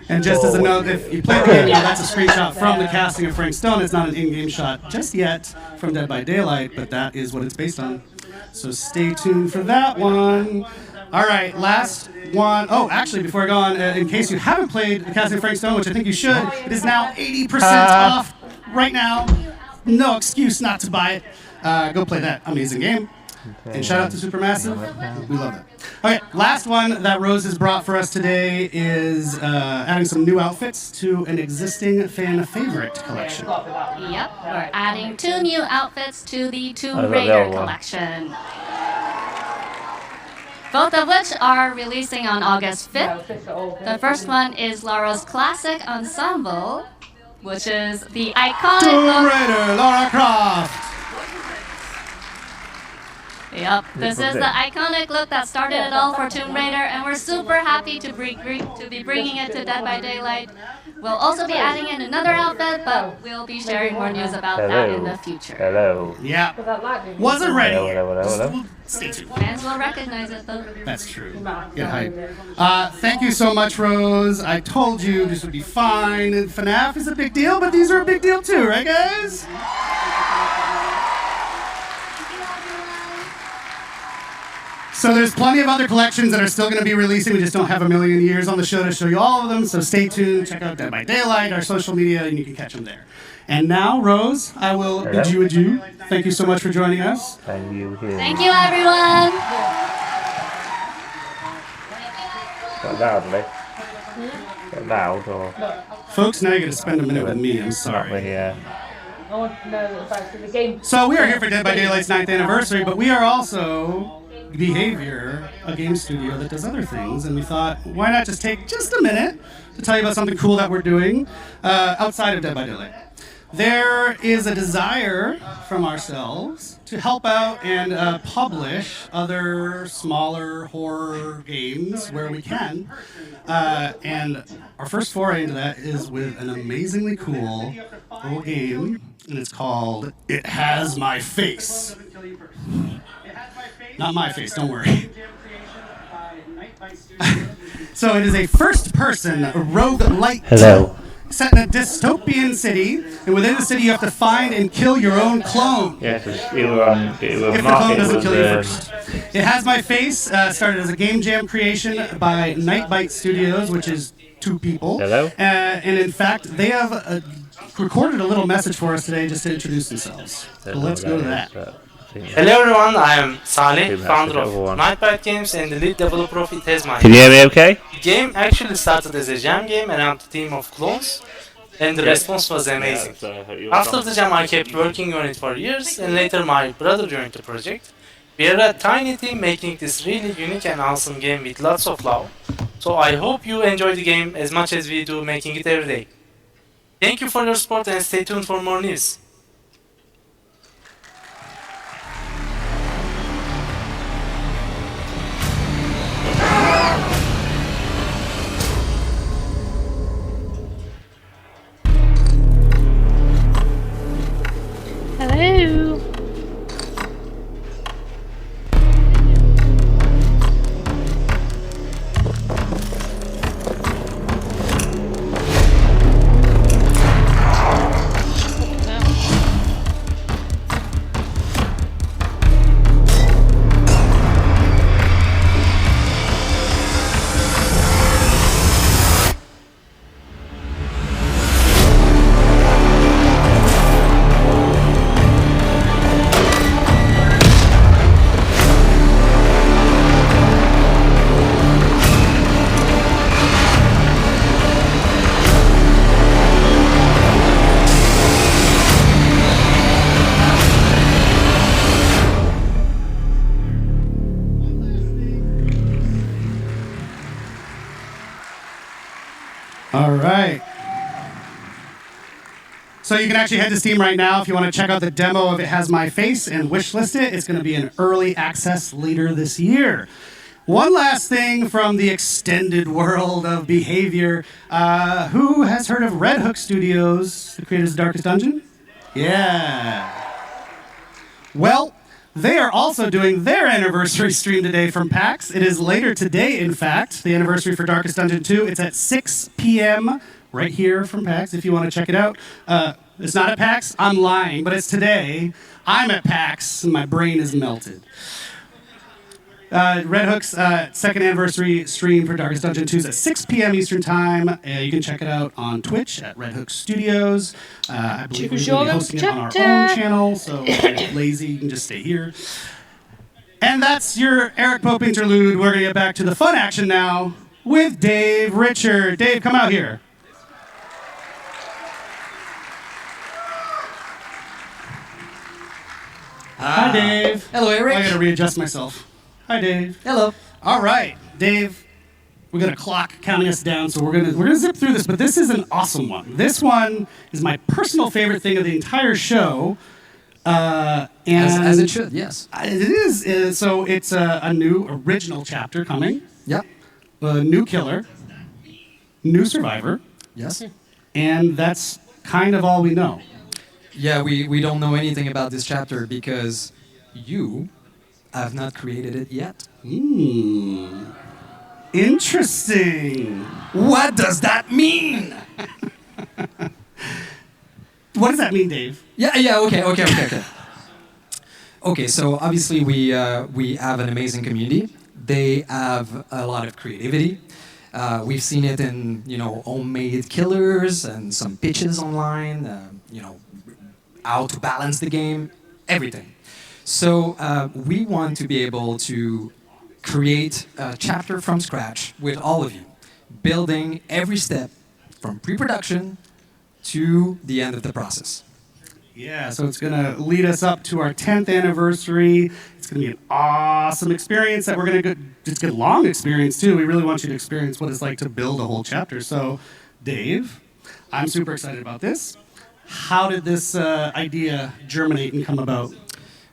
C: And just as a note, if you play the game now, that's a screenshot from the casting of Frank Stone. It's not an in-game shot just yet from Dead by Daylight, but that is what it's based on. So stay tuned for that one. All right, last one. Oh, actually, before I go on, in case you haven't played the casting of Frank Stone, which I think you should, it is now 80% off right now. No excuse not to buy it. Go play that amazing game. And shout out to Supermassive. We love it. Okay, last one that Rose has brought for us today is adding some new outfits to an existing fan favorite collection.
L: Yep, we're adding 2 new outfits to the Tomb Raider collection. Both of which are releasing on August 5th. The first one is Lara's classic ensemble, which is the iconic
C: Tomb Raider, Lara Croft.
L: Yep, this is the iconic look that started it all for Tomb Raider, and we're super happy to be bringing it to Dead by Daylight. We'll also be adding in another outfit, but we'll be sharing more news about that in the future.
A: Hello.
C: Yeah. Wasn't ready.
A: Hello.
C: Stay tuned.
L: Fans will recognize it though.
C: That's true. Get hype. Thank you so much, Rose. I told you this would be fine. And FNAF is a big deal, but these are a big deal too, right, guys? So there's plenty of other collections that are still going to be releasing. We just don't have a million years on the show to show you all of them. So stay tuned. Check out Dead by Daylight, our social media, and you can catch them there. And now, Rose, I will bid you adieu. Thank you so much for joining us.
A: Thank you.
L: Thank you, everyone.
A: Got loudly. Got loud or?
C: Folks, now you get to spend a minute with me. I'm sorry.
A: Yeah.
D: I want to know the facts of the game.
C: So we are here for Dead by Daylight's 9th anniversary, but we are also Behavior, a game studio that does other things, and we thought, why not just take just a minute to tell you about something cool that we're doing outside of Dead by Daylight. There is a desire from ourselves to help out and publish other smaller horror games where we can. And our first foray into that is with an amazingly cool little game, and it's called It Has My Face. Not my face, don't worry. So it is a first-person roguelite set in a dystopian city, and within the city you have to find and kill your own clone.
A: Yes,
C: if the clone doesn't kill you first. It Has My Face started as a game jam creation by Nightbite Studios, which is 2 people.
A: Hello.
C: And in fact, they have recorded a little message for us today just to introduce themselves. So let's go to that.
N: Hello everyone, I am Saleh, founder of Nightbite Games and the lead developer of It Has My Face.
A: Can you hear me okay?
N: The game actually started as a jam game around a team of clones, and the response was amazing. After the jam I kept working on it for years, and later my brother joined the project. We are a tiny team making this really unique and awesome game with lots of love. So I hope you enjoy the game as much as we do making it every day. Thank you for your support and stay tuned for more news.
L: Hello.
C: So you can actually head to Steam right now if you want to check out the demo of It Has My Face and wishlist it. It's going to be in early access later this year. One last thing from the extended world of behavior. Who has heard of Red Hook Studios, the creators of Darkest Dungeon? Yeah. Well, they are also doing their anniversary stream today from PAX. It is later today, in fact, the anniversary for Darkest Dungeon 2. It's at 6 p.m. right here from PAX if you want to check it out. It's not at PAX. I'm lying, but it's today. I'm at PAX, and my brain is melted. Red Hook's second anniversary stream for Darkest Dungeon 2 is at 6 p.m. Eastern Time. You can check it out on Twitch at Red Hook Studios. I believe we're going to be hosting it on our own channel, so if you're lazy, you can just stay here. And that's your Eric Pope interlude. We're going to get back to the fun action now with Dave Richard. Dave, come out here. Hi, Dave.
J: Hello, Eric.
C: I got to readjust myself. Hi, Dave.
J: Hello.
C: All right, Dave. We got a clock counting us down, so we're gonna zip through this. But this is an awesome one. This one is my personal favorite thing of the entire show. And
J: as it should, yes.
C: It is. So it's a new original chapter coming.
J: Yep.
C: A new killer, new survivor.
J: Yes.
C: And that's kind of all we know.
J: Yeah, we don't know anything about this chapter because you have not created it yet.
C: Interesting.
J: What does that mean?
C: What does that mean, Dave?
J: Okay. Okay, so obviously we have an amazing community. They have a lot of creativity. We've seen it in homemade killers and some pitches online. How to balance the game, everything. So we want to be able to create a chapter from scratch with all of you, building every step from pre-production to the end of the process.
C: Yeah, so it's going to lead us up to our 10th anniversary. It's going to be an awesome experience that we're going to just get a long experience, too. We really want you to experience what it's like to build a whole chapter. So, Dave, I'm super excited about this. How did this idea germinate and come about?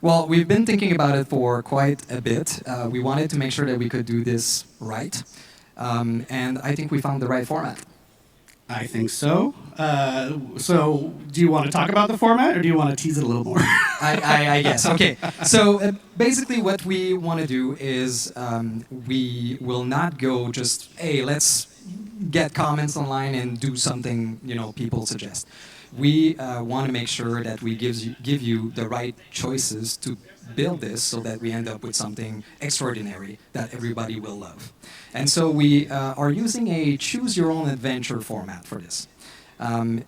J: Well, we've been thinking about it for quite a bit. We wanted to make sure that we could do this right. And I think we found the right format.
C: I think so. So do you want to talk about the format, or do you want to tease it a little more?
J: I guess. Okay. So basically what we want to do is we will not go just, hey, let's get comments online and do something people suggest. We want to make sure that we give you the right choices to build this so that we end up with something extraordinary that everybody will love. And so we are using a choose-your-own-adventure format for this. Matt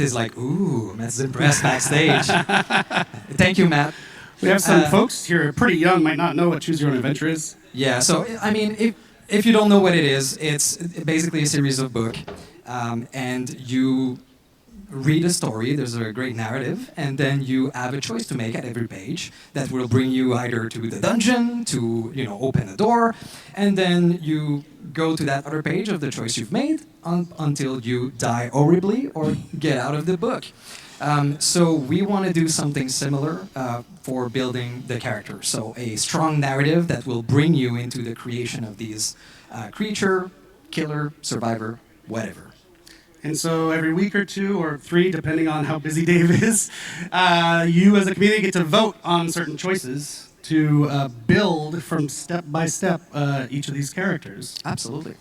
J: is like, ooh, Matt's impressed backstage. Thank you, Matt.
C: We have some folks here pretty young, might not know what choose-your-own-adventure is.
J: Yeah, so, I mean, if you don't know what it is, it's basically a series of books. And you read a story, there's a great narrative, and then you have a choice to make at every page that will bring you either to the dungeon, to open a door, and then you go to that other page of the choice you've made until you die horribly or get out of the book. So we want to do something similar for building the character. So a strong narrative that will bring you into the creation of these creature, killer, survivor, whatever.
C: And so every week or two or three, depending on how busy Dave is, you as a community get to vote on certain choices to build from step by step each of these characters.
J: Absolutely.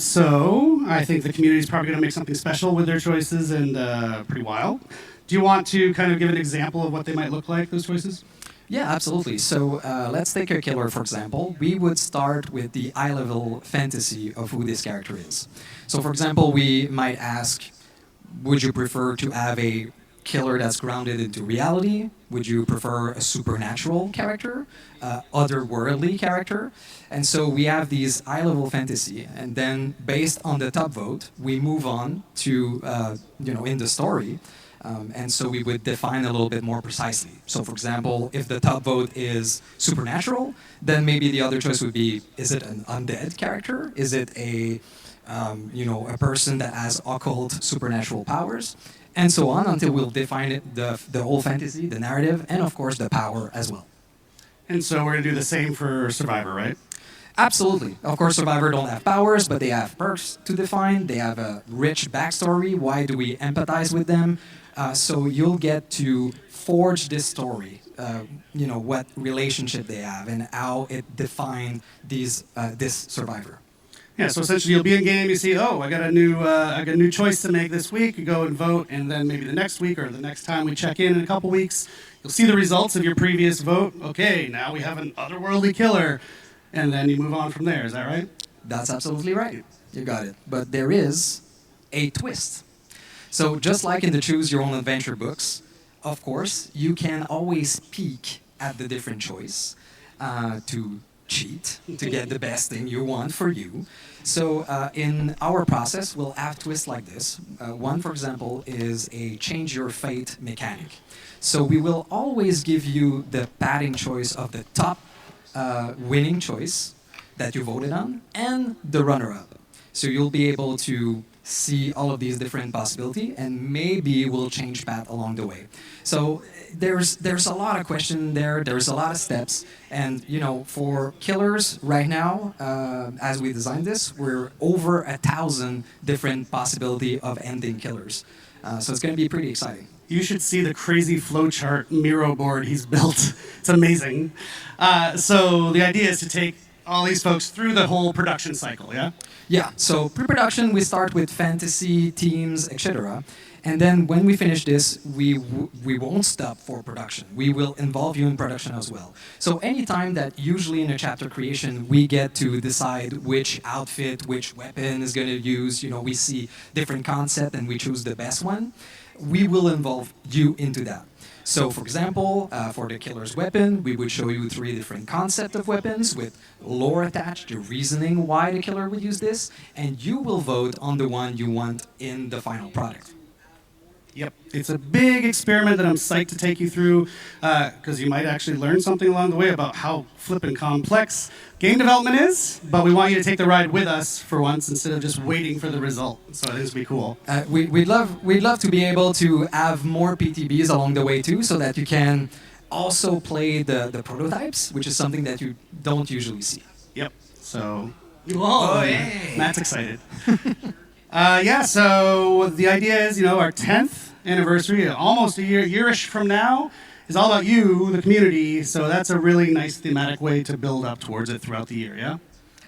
C: So I think the community is probably going to make something special with their choices and pretty wild. Do you want to kind of give an example of what they might look like, those choices?
J: Yeah, absolutely. So let's take a killer, for example. We would start with the eye-level fantasy of who this character is. So, for example, we might ask, would you prefer to have a killer that's grounded into reality? Would you prefer a supernatural character, otherworldly character? And so we have these eye-level fantasy, and then based on the top vote, we move on to, in the story. And so we would define a little bit more precisely. So, for example, if the top vote is supernatural, then maybe the other choice would be, is it an undead character? Is it a a person that has occult supernatural powers, and so on until we'll define it, the whole fantasy, the narrative, and of course the power as well.
C: And so we're going to do the same for Survivor, right?
J: Absolutely. Of course, Survivor don't have powers, but they have perks to define. They have a rich backstory. Why do we empathize with them? So you'll get to forge this story, what relationship they have and how it defined this Survivor.
C: Yeah, so essentially you'll be in game, you see, oh, I got a new choice to make this week. You go and vote, and then maybe the next week or the next time we check in a couple weeks, you'll see the results of your previous vote. Okay, now we have an otherworldly killer, and then you move on from there. Is that right?
J: That's absolutely right. You got it. But there is a twist. So just like in the Choose Your Own Adventure books, of course, you can always peek at the different choice to cheat, to get the best thing you want for you. So in our process, we'll have twists like this. One, for example, is a change your fate mechanic. So we will always give you the padding choice of the top winning choice that you voted on and the runner-up. So you'll be able to see all of these different possibilities, and maybe we'll change path along the way. So there's a lot of question there. There's a lot of steps, and for killers right now, as we designed this, we're over 1,000 different possibility of ending killers. So it's going to be pretty exciting.
C: You should see the crazy flowchart Miro board he's built. It's amazing. So the idea is to take all these folks through the whole production cycle, yeah?
J: Yeah, so pre-production, we start with fantasy, teams, etc. And then when we finish this, we won't stop for production. We will involve you in production as well. So anytime that usually in a chapter creation, we get to decide which outfit, which weapon is going to use, we see different concept and we choose the best one, we will involve you into that. So, for example, for the killer's weapon, we would show you 3 different concepts of weapons with lore attached, the reasoning why the killer would use this, and you will vote on the one you want in the final product.
C: Yep. It's a big experiment that I'm psyched to take you through because you might actually learn something along the way about how flippin' complex game development is, but we want you to take the ride with us for once instead of just waiting for the result. So I think it's be cool.
J: We'd love to be able to have more PTBs along the way too, so that you can also play the prototypes, which is something that you don't usually see.
C: Yep. So, whoa, Matt's excited. Yeah, so the idea is, our 10th anniversary, almost a year-ish from now, is all about you, the community, so that's a really nice thematic way to build up towards it throughout the year, yeah?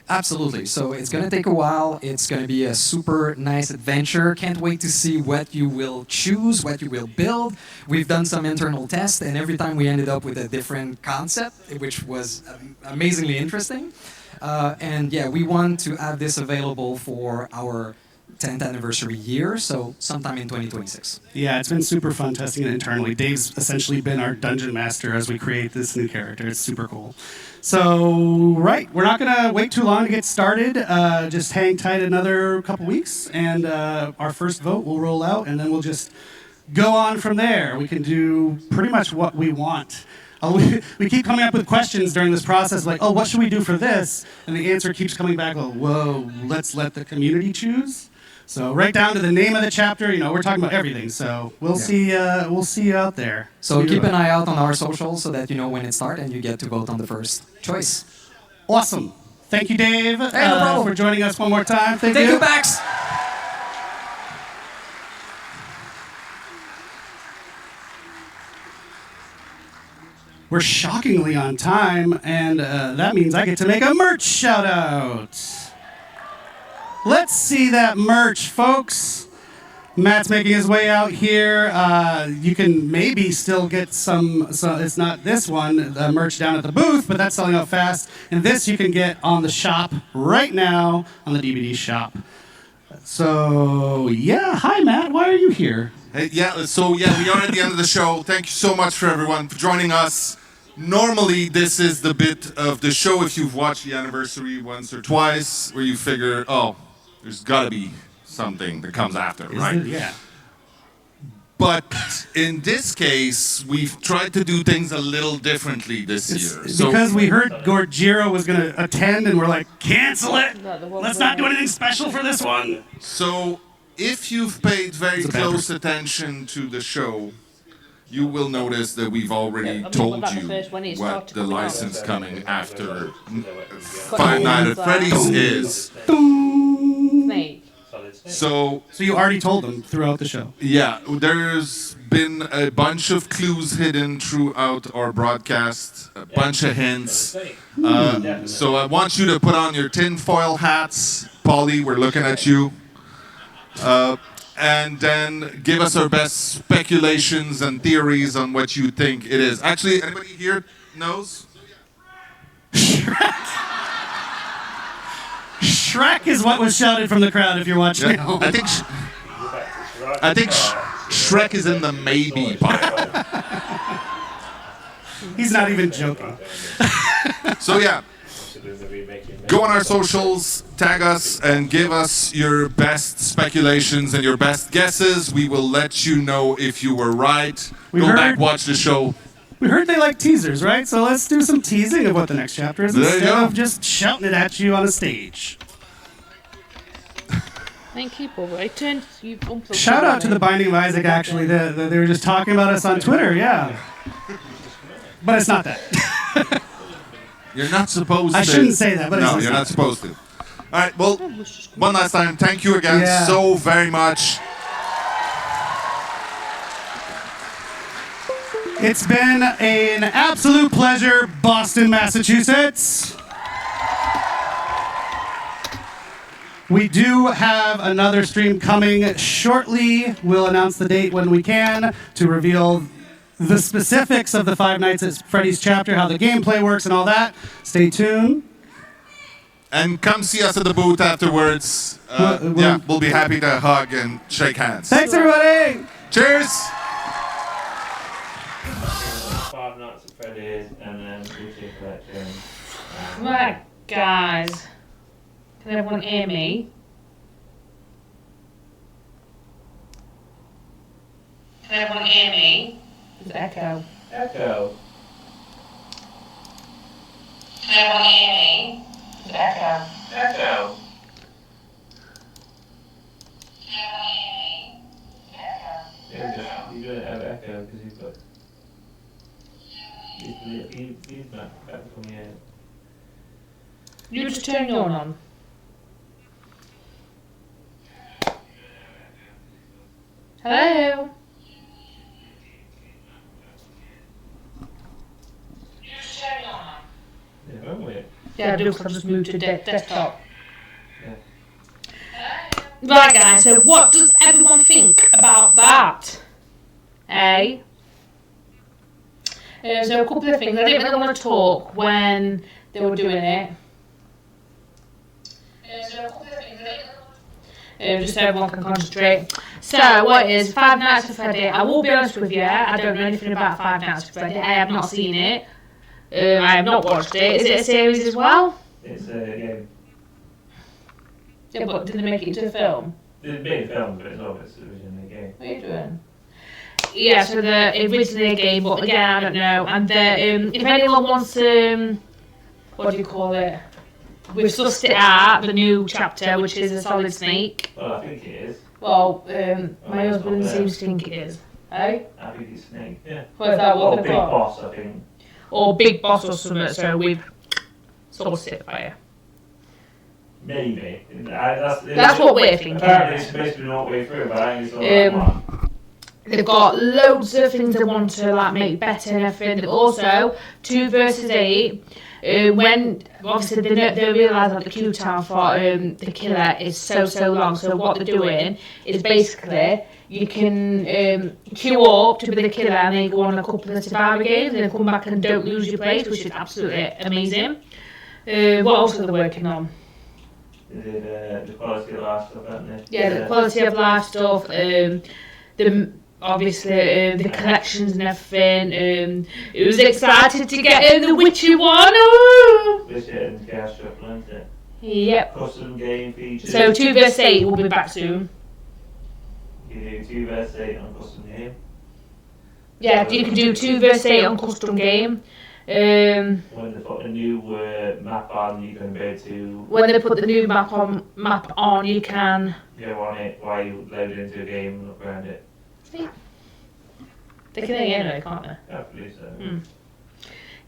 J: Absolutely. So it's going to take a while. It's going to be a super nice adventure. Can't wait to see what you will choose, what you will build. We've done some internal tests, and every time we ended up with a different concept, which was amazingly interesting. And yeah, we want to have this available for our 10th anniversary year, so sometime in 2026.
C: Yeah, it's been super fun testing it internally. Dave's essentially been our dungeon master as we create this new character. It's super cool. So, right, we're not going to wait too long to get started. Just hang tight another couple weeks, and our first vote will roll out, and then we'll just go on from there. We can do pretty much what we want. We keep coming up with questions during this process, like, oh, what should we do for this? And the answer keeps coming back, well, whoa, let's let the community choose. So right down to the name of the chapter, we're talking about everything. So we'll see you out there.
J: So keep an eye out on our socials so that you know when it starts and you get to vote on the first choice.
C: Awesome. Thank you, Dave,
J: no problem.
C: for joining us one more time. Thank you.
J: Thank you, Bax.
C: We're shockingly on time, and that means I get to make a merch shout out. Let's see that merch, folks. Matt's making his way out here. You can maybe still get some, so it's not this one, the merch down at the booth, but that's selling out fast. And this you can get on the shop right now, on the DVD shop. So, yeah, hi, Matt. Why are you here?
F: Hey, we are at the end of the show. Thank you so much for everyone for joining us. Normally, this is the bit of the show, if you've watched the anniversary once or twice, where you figure, oh, there's got to be something that comes after, right?
C: Yeah.
B: But in this case, we've tried to do things a little differently this year.
C: Because we heard Gorgiro was going to attend, and we're like, cancel it. Let's not do anything special for this one.
B: So, if you've paid very close attention to the show, you will notice that we've already told you what the license coming after Five Nights at Freddy's is.
D: Snake.
B: So
C: you already told them throughout the show.
B: Yeah, there's been a bunch of clues hidden throughout our broadcast, a bunch of hints. So I want you to put on your tinfoil hats. Polly, we're looking at you. And then give us our best speculations and theories on what you think it is. Actually, anybody here knows?
C: Shrek is what was shouted from the crowd if you're watching at home.
B: I think Shrek is in the maybe pile.
C: He's not even joking.
B: So yeah, go on our socials, tag us, and give us your best speculations and your best guesses. We will let you know if you were right. Go back, watch the show.
C: We heard they like teasers, right? So let's do some teasing of what the next chapter is instead of just shouting it at you on a stage.
D: Thank you, Paul. I turned you.
C: Shout out to the Binding of Isaac, actually. They were just talking about us on Twitter, yeah. But it's not that.
B: You're not supposed to.
C: I shouldn't say that, but
B: no,
C: it's
B: you're not supposed to. All right, well, one last time, thank you again so very much.
C: It's been an absolute pleasure, Boston, Massachusetts. We do have another stream coming shortly. We'll announce the date when we can to reveal the specifics of the Five Nights at Freddy's chapter, how the gameplay works and all that. Stay tuned.
B: And come see us at the booth afterwards. We'll be happy to hug and shake hands.
C: Thanks, everybody.
B: Cheers.
A: Five Nights at Freddy's and then Bluetooth Collection.
D: Right, guys. Can everyone hear me? Can everyone hear me? There's echo.
A: Echo.
D: Can everyone hear me? There's echo.
A: Echo. Yeah, you don't have echo because you've got feedback back from your.
D: You just turn your on. Hello?
A: Yeah, won't we?
D: Yeah, I do, because I just moved to desktop. Right, guys, so what does everyone think about that? So a couple of things. I didn't really want to talk when they were doing it. Just so everyone can concentrate. So, what is Five Nights at Freddy? I will be honest with you, I don't know anything about Five Nights at Freddy. I have not seen it. I have not watched it. Is it a series as well?
A: It's a game.
D: Yeah, but did they make it into a film?
A: It's been filmed, but it's obviously originally a game.
D: What are you doing? Yeah, so the originally a game, but again, I don't know. And if anyone wants what do you call it? We've sussed it out, the new chapter, which is a Solid Snake.
A: Well, I think it is.
D: Well, my husband seems to think it is. Eh?
A: I think it's Snake, yeah.
D: Well, is that what they've
A: Big
D: got?
A: Boss, I think.
D: Or Big Boss or something, so we've sourced it for you.
A: Maybe.
D: That's what we're thinking.
A: Apparently it's supposed to be all the way through, but I think it's all that one.
D: They've got loads of things they want to like make better and everything. Also, 2 versus 8. When obviously they realise that the queue time for the killer is so long. So what they're doing is basically you can queue up to be the killer and then you go on a couple of survivor games and then come back and don't lose your place, which is absolutely amazing. What else are they working on?
A: The quality of life stuff, haven't they?
D: Yeah, the quality of life stuff. Obviously, the collections and everything. It was excited to get the Witcher one.
A: Witcher and Chaos Shuffle, isn't it?
D: Yep.
A: Custom game features.
D: So 2 versus 8 will be back soon.
A: You do 2 versus 8 on custom game.
D: Yeah, you can do 2 versus 8 on custom game.
A: When they put a new map on, you can go to.
D: When they put the new map on, you can
A: go on it while you load into a game and look around it.
D: See? They can anyway, can't they?
A: I believe so.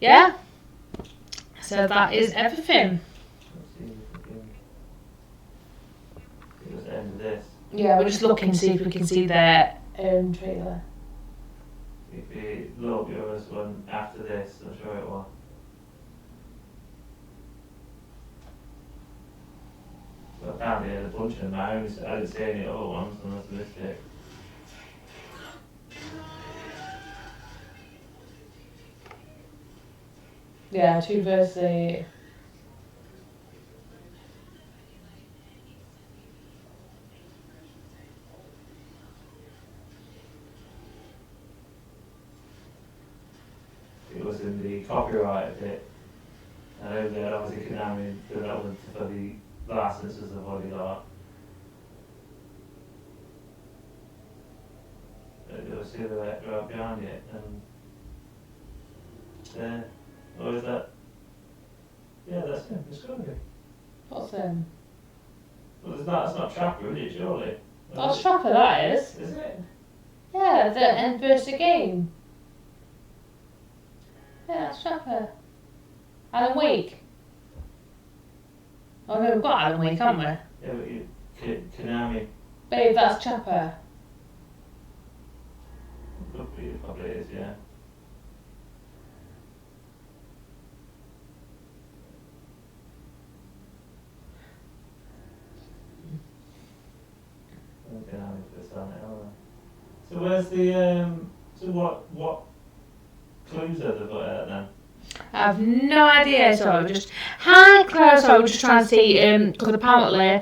D: Yeah. So that is everything.
A: Let's see if we can. It was the end of this.
D: Yeah, we're just looking to see if we can see their trailer.
A: If we look, there was one after this, I'm sure it was. But apparently there's a bunch of them. I didn't see any other ones unless I missed it.
D: Yeah, 2 versus 8.
A: It was in the copyright bit. I know that obviously Konami did that with for the licenses of what he got. There was silhouette right behind it, and there. Or is that? Yeah, that's him. It's got to be.
D: What's him?
A: Well, it's not Trapper, is it? Surely.
D: That's Trapper, that is.
A: Is it?
D: Yeah, the end versus the game. Yeah, that's Trapper. Alan Wake. Oh no, we've got Alan Wake, haven't we?
A: Yeah, but Konami.
D: Babe, that's Trapper.
A: Probably is, yeah. Konami put this on it, alright. So where's the so what clues have they put out then?
D: I have no idea, so I was just, hi Claire, so I was just trying to see, because apparently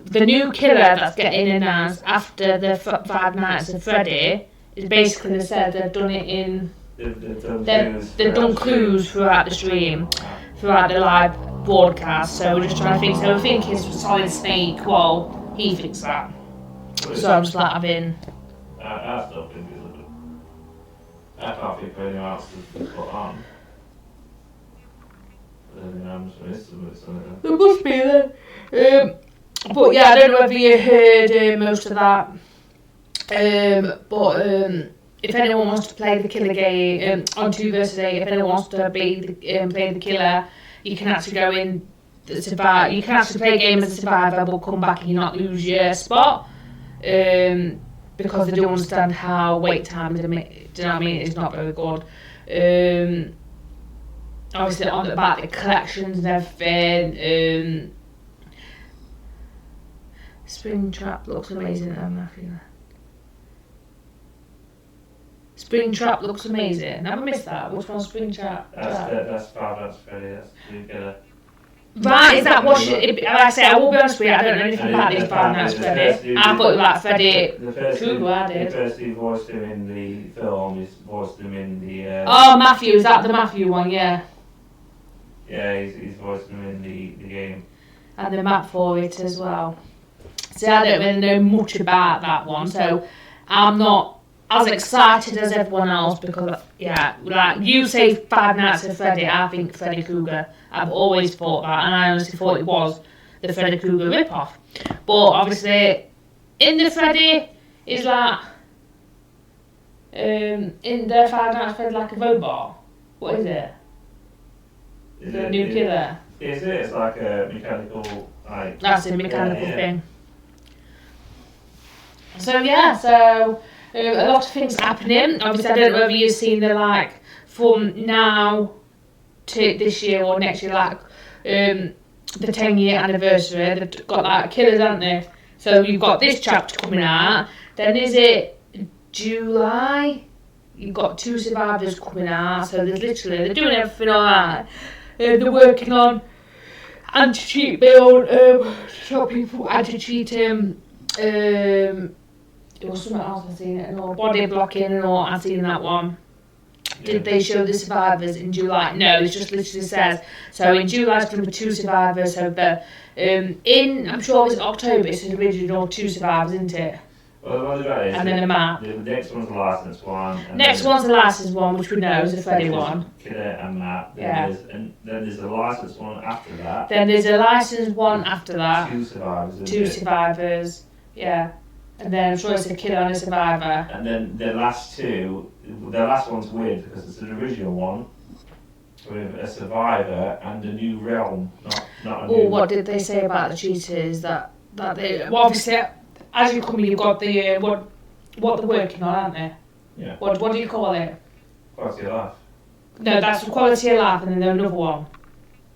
D: the new killer that's getting announced after the Five Nights at Freddy is basically, they said they've done it in, they've done clues throughout the stream, throughout the live broadcast, so we're just trying to think, so we think it's Solid Snake, well, he thinks that. So I'm just like, I've been...
A: I still think it's I can't think of anyone else to put on. I'm just missing something.
D: There must be then. But yeah, I don't know whether you heard most of that. But if anyone wants to play the killer game on 2 versus 8, if anyone wants to play the killer, you can actually go in the survive. You can actually play a game as a survivor, but come back and you not lose your spot. Because they do understand how wait time is. Do you know what I mean? It's not very good. Obviously, on the back, the collections and everything. Springtrap looks amazing. Springtrap looks amazing. Never missed that. Which one's Springtrap?
A: That's Five Nights at Freddy. That's new killer.
D: Right, is that what like I say, I will be honest with you, I don't know anything about these Five Nights at Freddy. I thought it was like Freddy Krueger, I did.
A: The first who voiced him in the film is voiced him in the...
D: oh, Matthew, is that the Matthew one, yeah?
A: Yeah, he's voiced him in the game.
D: And the map for it as well. See, I don't really know much about that one, so I'm not as excited as everyone else because, yeah, like you say Five Nights at Freddy, I think Freddy Krueger. I've always thought that, and I honestly thought it was the Freddy Krueger ripoff. But obviously, in the Freddy is like, in the Five Nights at Freddy like a robot. What is it? The new killer.
A: Is it? It's like a mechanical, like...
D: That's a mechanical thing. So yeah, so a lot of things happening. Obviously, I don't know whether you've seen the like from now to this year or next year, like the 10-year anniversary. They've got like killers, haven't they? So you've got this chapter coming out. Then is it July? You've got 2 survivors coming out. So there's literally they're doing everything alright. They're working on anti-cheat build, stop people anti-cheating. There was something else I've seen it, or body blocking, or I've seen that one. Did they show the survivors in July? No, it just literally says, so in July it's going to be 2 survivors, so the, I'm sure it was October, it's the original 2 survivors, isn't it?
A: Well, that is,
D: and then a map.
A: The next one's the licensed one. And
D: Next
A: then
D: one's the licensed one, which we know is the Freddy
A: there's
D: one.
A: Killer and map. Then
D: Yeah.
A: and then there's the licensed one after that.
D: Then there's a licensed one after that.
A: 2 survivors. isn't
D: Two
A: it?
D: survivors. Yeah. And then I'm sure it's a killer and a survivor.
A: And then the last two, the last one's weird because it's an original one with a survivor and a new realm, not a new.
D: Oh, what did they say about the cheaters? That they well, obviously as you come in, you've got the what they're working on, aren't they?
A: Yeah.
D: What do you call it?
A: Quality of life.
D: No, that's the quality of life, and then there's another one.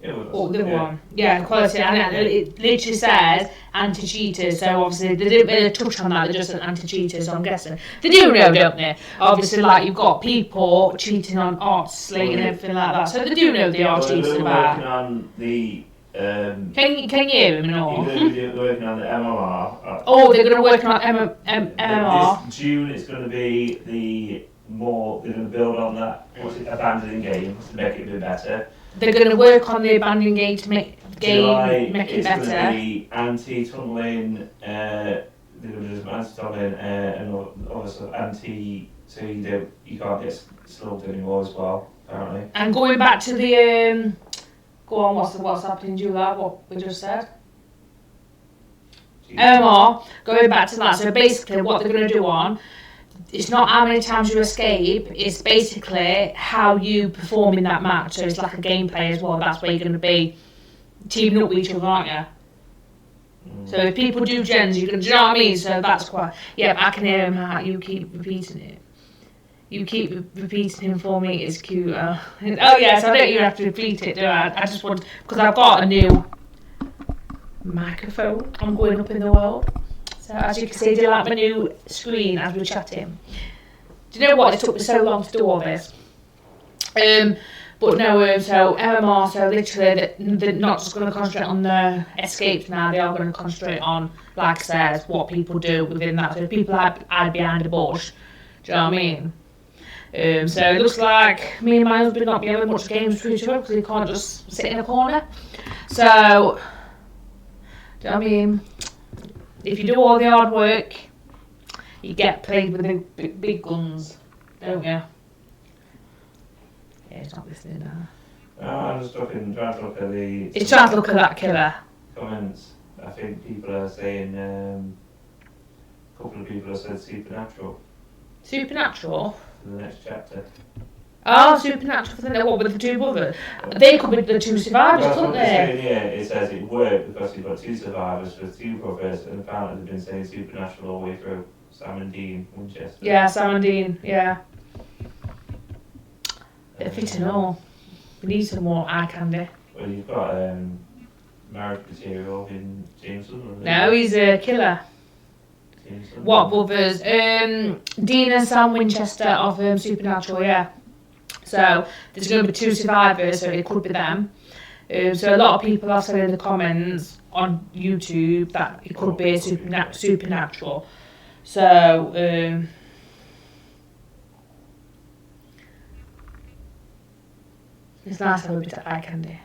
A: Yeah, well,
D: Oh, the other
A: yeah.
D: one. Yeah, quality, and it literally says anti-cheaters. So obviously they didn't really touch on that. They're just an anti-cheaters. So I'm guessing they do know, don't they? Obviously, like you've got people cheating on odds, like, and everything like that. So they do know they are
A: Well,
D: cheating
A: they're
D: about.
A: working on the.
D: Can you hear him or?
A: They're working on the MMR.
D: Oh, they're going to work on MMR.
A: This June it's going to be they're going to build on that abandoning game to make it a bit better.
D: They're going to work on the abandoned game to make
A: July,
D: it
A: it's going to
D: better.
A: be anti-tunneling, they're going to do anti-tunneling and obviously so you can't get slugged anymore as well, apparently.
D: And going back to the go on, what's happening, July? What we just said. MMR, going back to that. So basically, what they're going to do on, it's not how many times you escape. It's basically how you perform in that match. So it's like a gameplay as well. That's where you're going to be teaming up with each other, aren't you? So if people do gens, you can. Do you know what I mean? So that's quite. Yeah, I can hear him out. You keep repeating it. You keep repeating him for me. It's cute. Oh yes, I don't even have to repeat it, do I? I just want because I've got a new microphone. I'm going up in the world. So as you can see, do you like my new screen as we're chatting? Do you know what? It took me so long to do all this. But no, so MMR, so literally they're not just going to concentrate on the escapes now, they are going to concentrate on, like I said, what people do within that. So if people hide behind a bush, do you know what I mean? So it looks like me and my husband not be having much games for each other because he can't just sit in a corner. So, do you know what I mean? If you do all the hard work, you get played with the big guns, don't you? Yeah, he's not listening now.
A: I'm just trying to look at the.
D: He's trying to look at that killer.
A: Comments. I think people are saying. A couple of people have said supernatural.
D: Supernatural?
A: For the next chapter.
D: Oh, supernatural for the what with the two brothers? They could be the two survivors,
A: That's
D: couldn't
A: what they're saying,
D: they?
A: yeah, it says it worked because you've got two survivors for two brothers, and apparently they've been saying supernatural all the way through. Sam and Dean Winchester.
D: Yeah, Sam and Dean, yeah. Bit of fitting all. We need some more eye candy.
A: Well, you've got marriage material in James Sunderland.
D: No, he's a killer.
A: James Sunderland.
D: What brothers? Dean and Sam Winchester of Supernatural, yeah. So there's going to be two survivors, so it could be them. So a lot of people are saying in the comments on YouTube that it could be supernatural. So it's nice to have a bit of eye candy.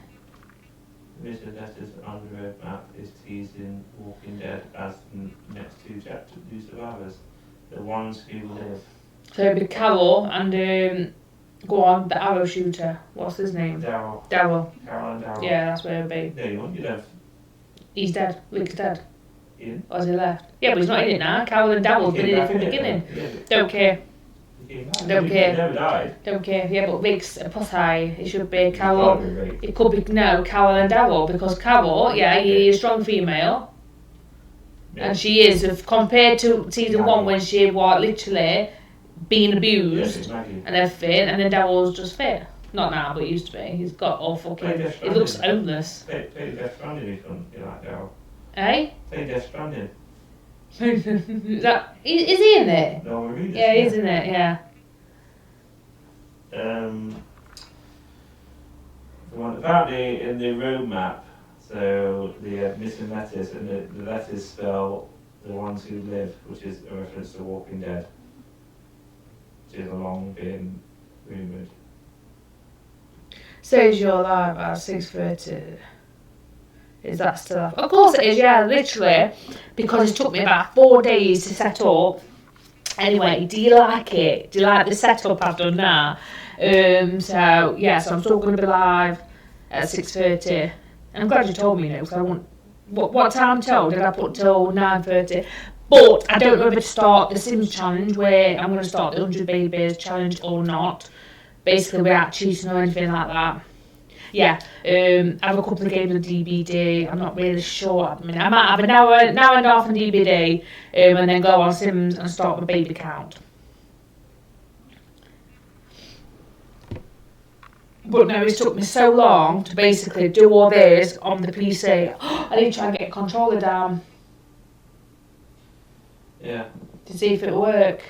A: Mr. Letters on the roadmap is teasing Walking Dead as the next two chapters, two survivors, the ones who live.
D: So it'd be Carol and go on, the arrow shooter. What's his name?
A: Daryl.
D: Daryl.
A: Carol and Daryl.
D: Yeah, that's where it'd be.
A: No, you won't. You left.
D: He's dead. Luke's dead.
A: Ian?
D: Or has he left? Yeah, but he's not in it now. Carol and Daryl have been in it from the beginning. Don't care. Don't care.
A: Never died.
D: Don't care. Yeah, but Rick's a pussy. It should be Carol. It could be Carol and Daryl because Carol, yeah, he is a strong female. Yeah. And she is, compared to season 1 when she was literally being abused and everything, and then Daryl's just fit. Not now, but he used to be. He's got all fucking. He looks homeless.
A: Play Death Stranding if you like Daryl.
D: Eh?
A: Play Death Stranding.
D: Is he in it?
A: No, we're reading.
D: Yeah, he's in it. Yeah.
A: Apparently in the roadmap, so the missing letters, and the letters spell the ones who live, which is a reference to Walking Dead, which is long been rumoured.
D: Says you're live at 6:30. Is that still up? Of course it is, yeah, literally. Because it took me about 4 days to set up. Anyway, do you like it? Do you like the setup I've done now? So, yeah, so I'm still going to be live at 6:30. And I'm glad you told me, because I want... What time told? Did I put till 9:30? But I don't know whether to start the Sims challenge, where I'm going to start the 100 Babies challenge or not. Basically, without cheating or anything like that. Yeah, I have a couple of games on DBD. I'm not really sure at the minute. I might have an hour and a half on DBD, and then go on Sims and start my baby count. But no, it took me so long to basically do all this on the PC. I need to try and get a controller down.
A: Yeah.
D: To see if it'll work.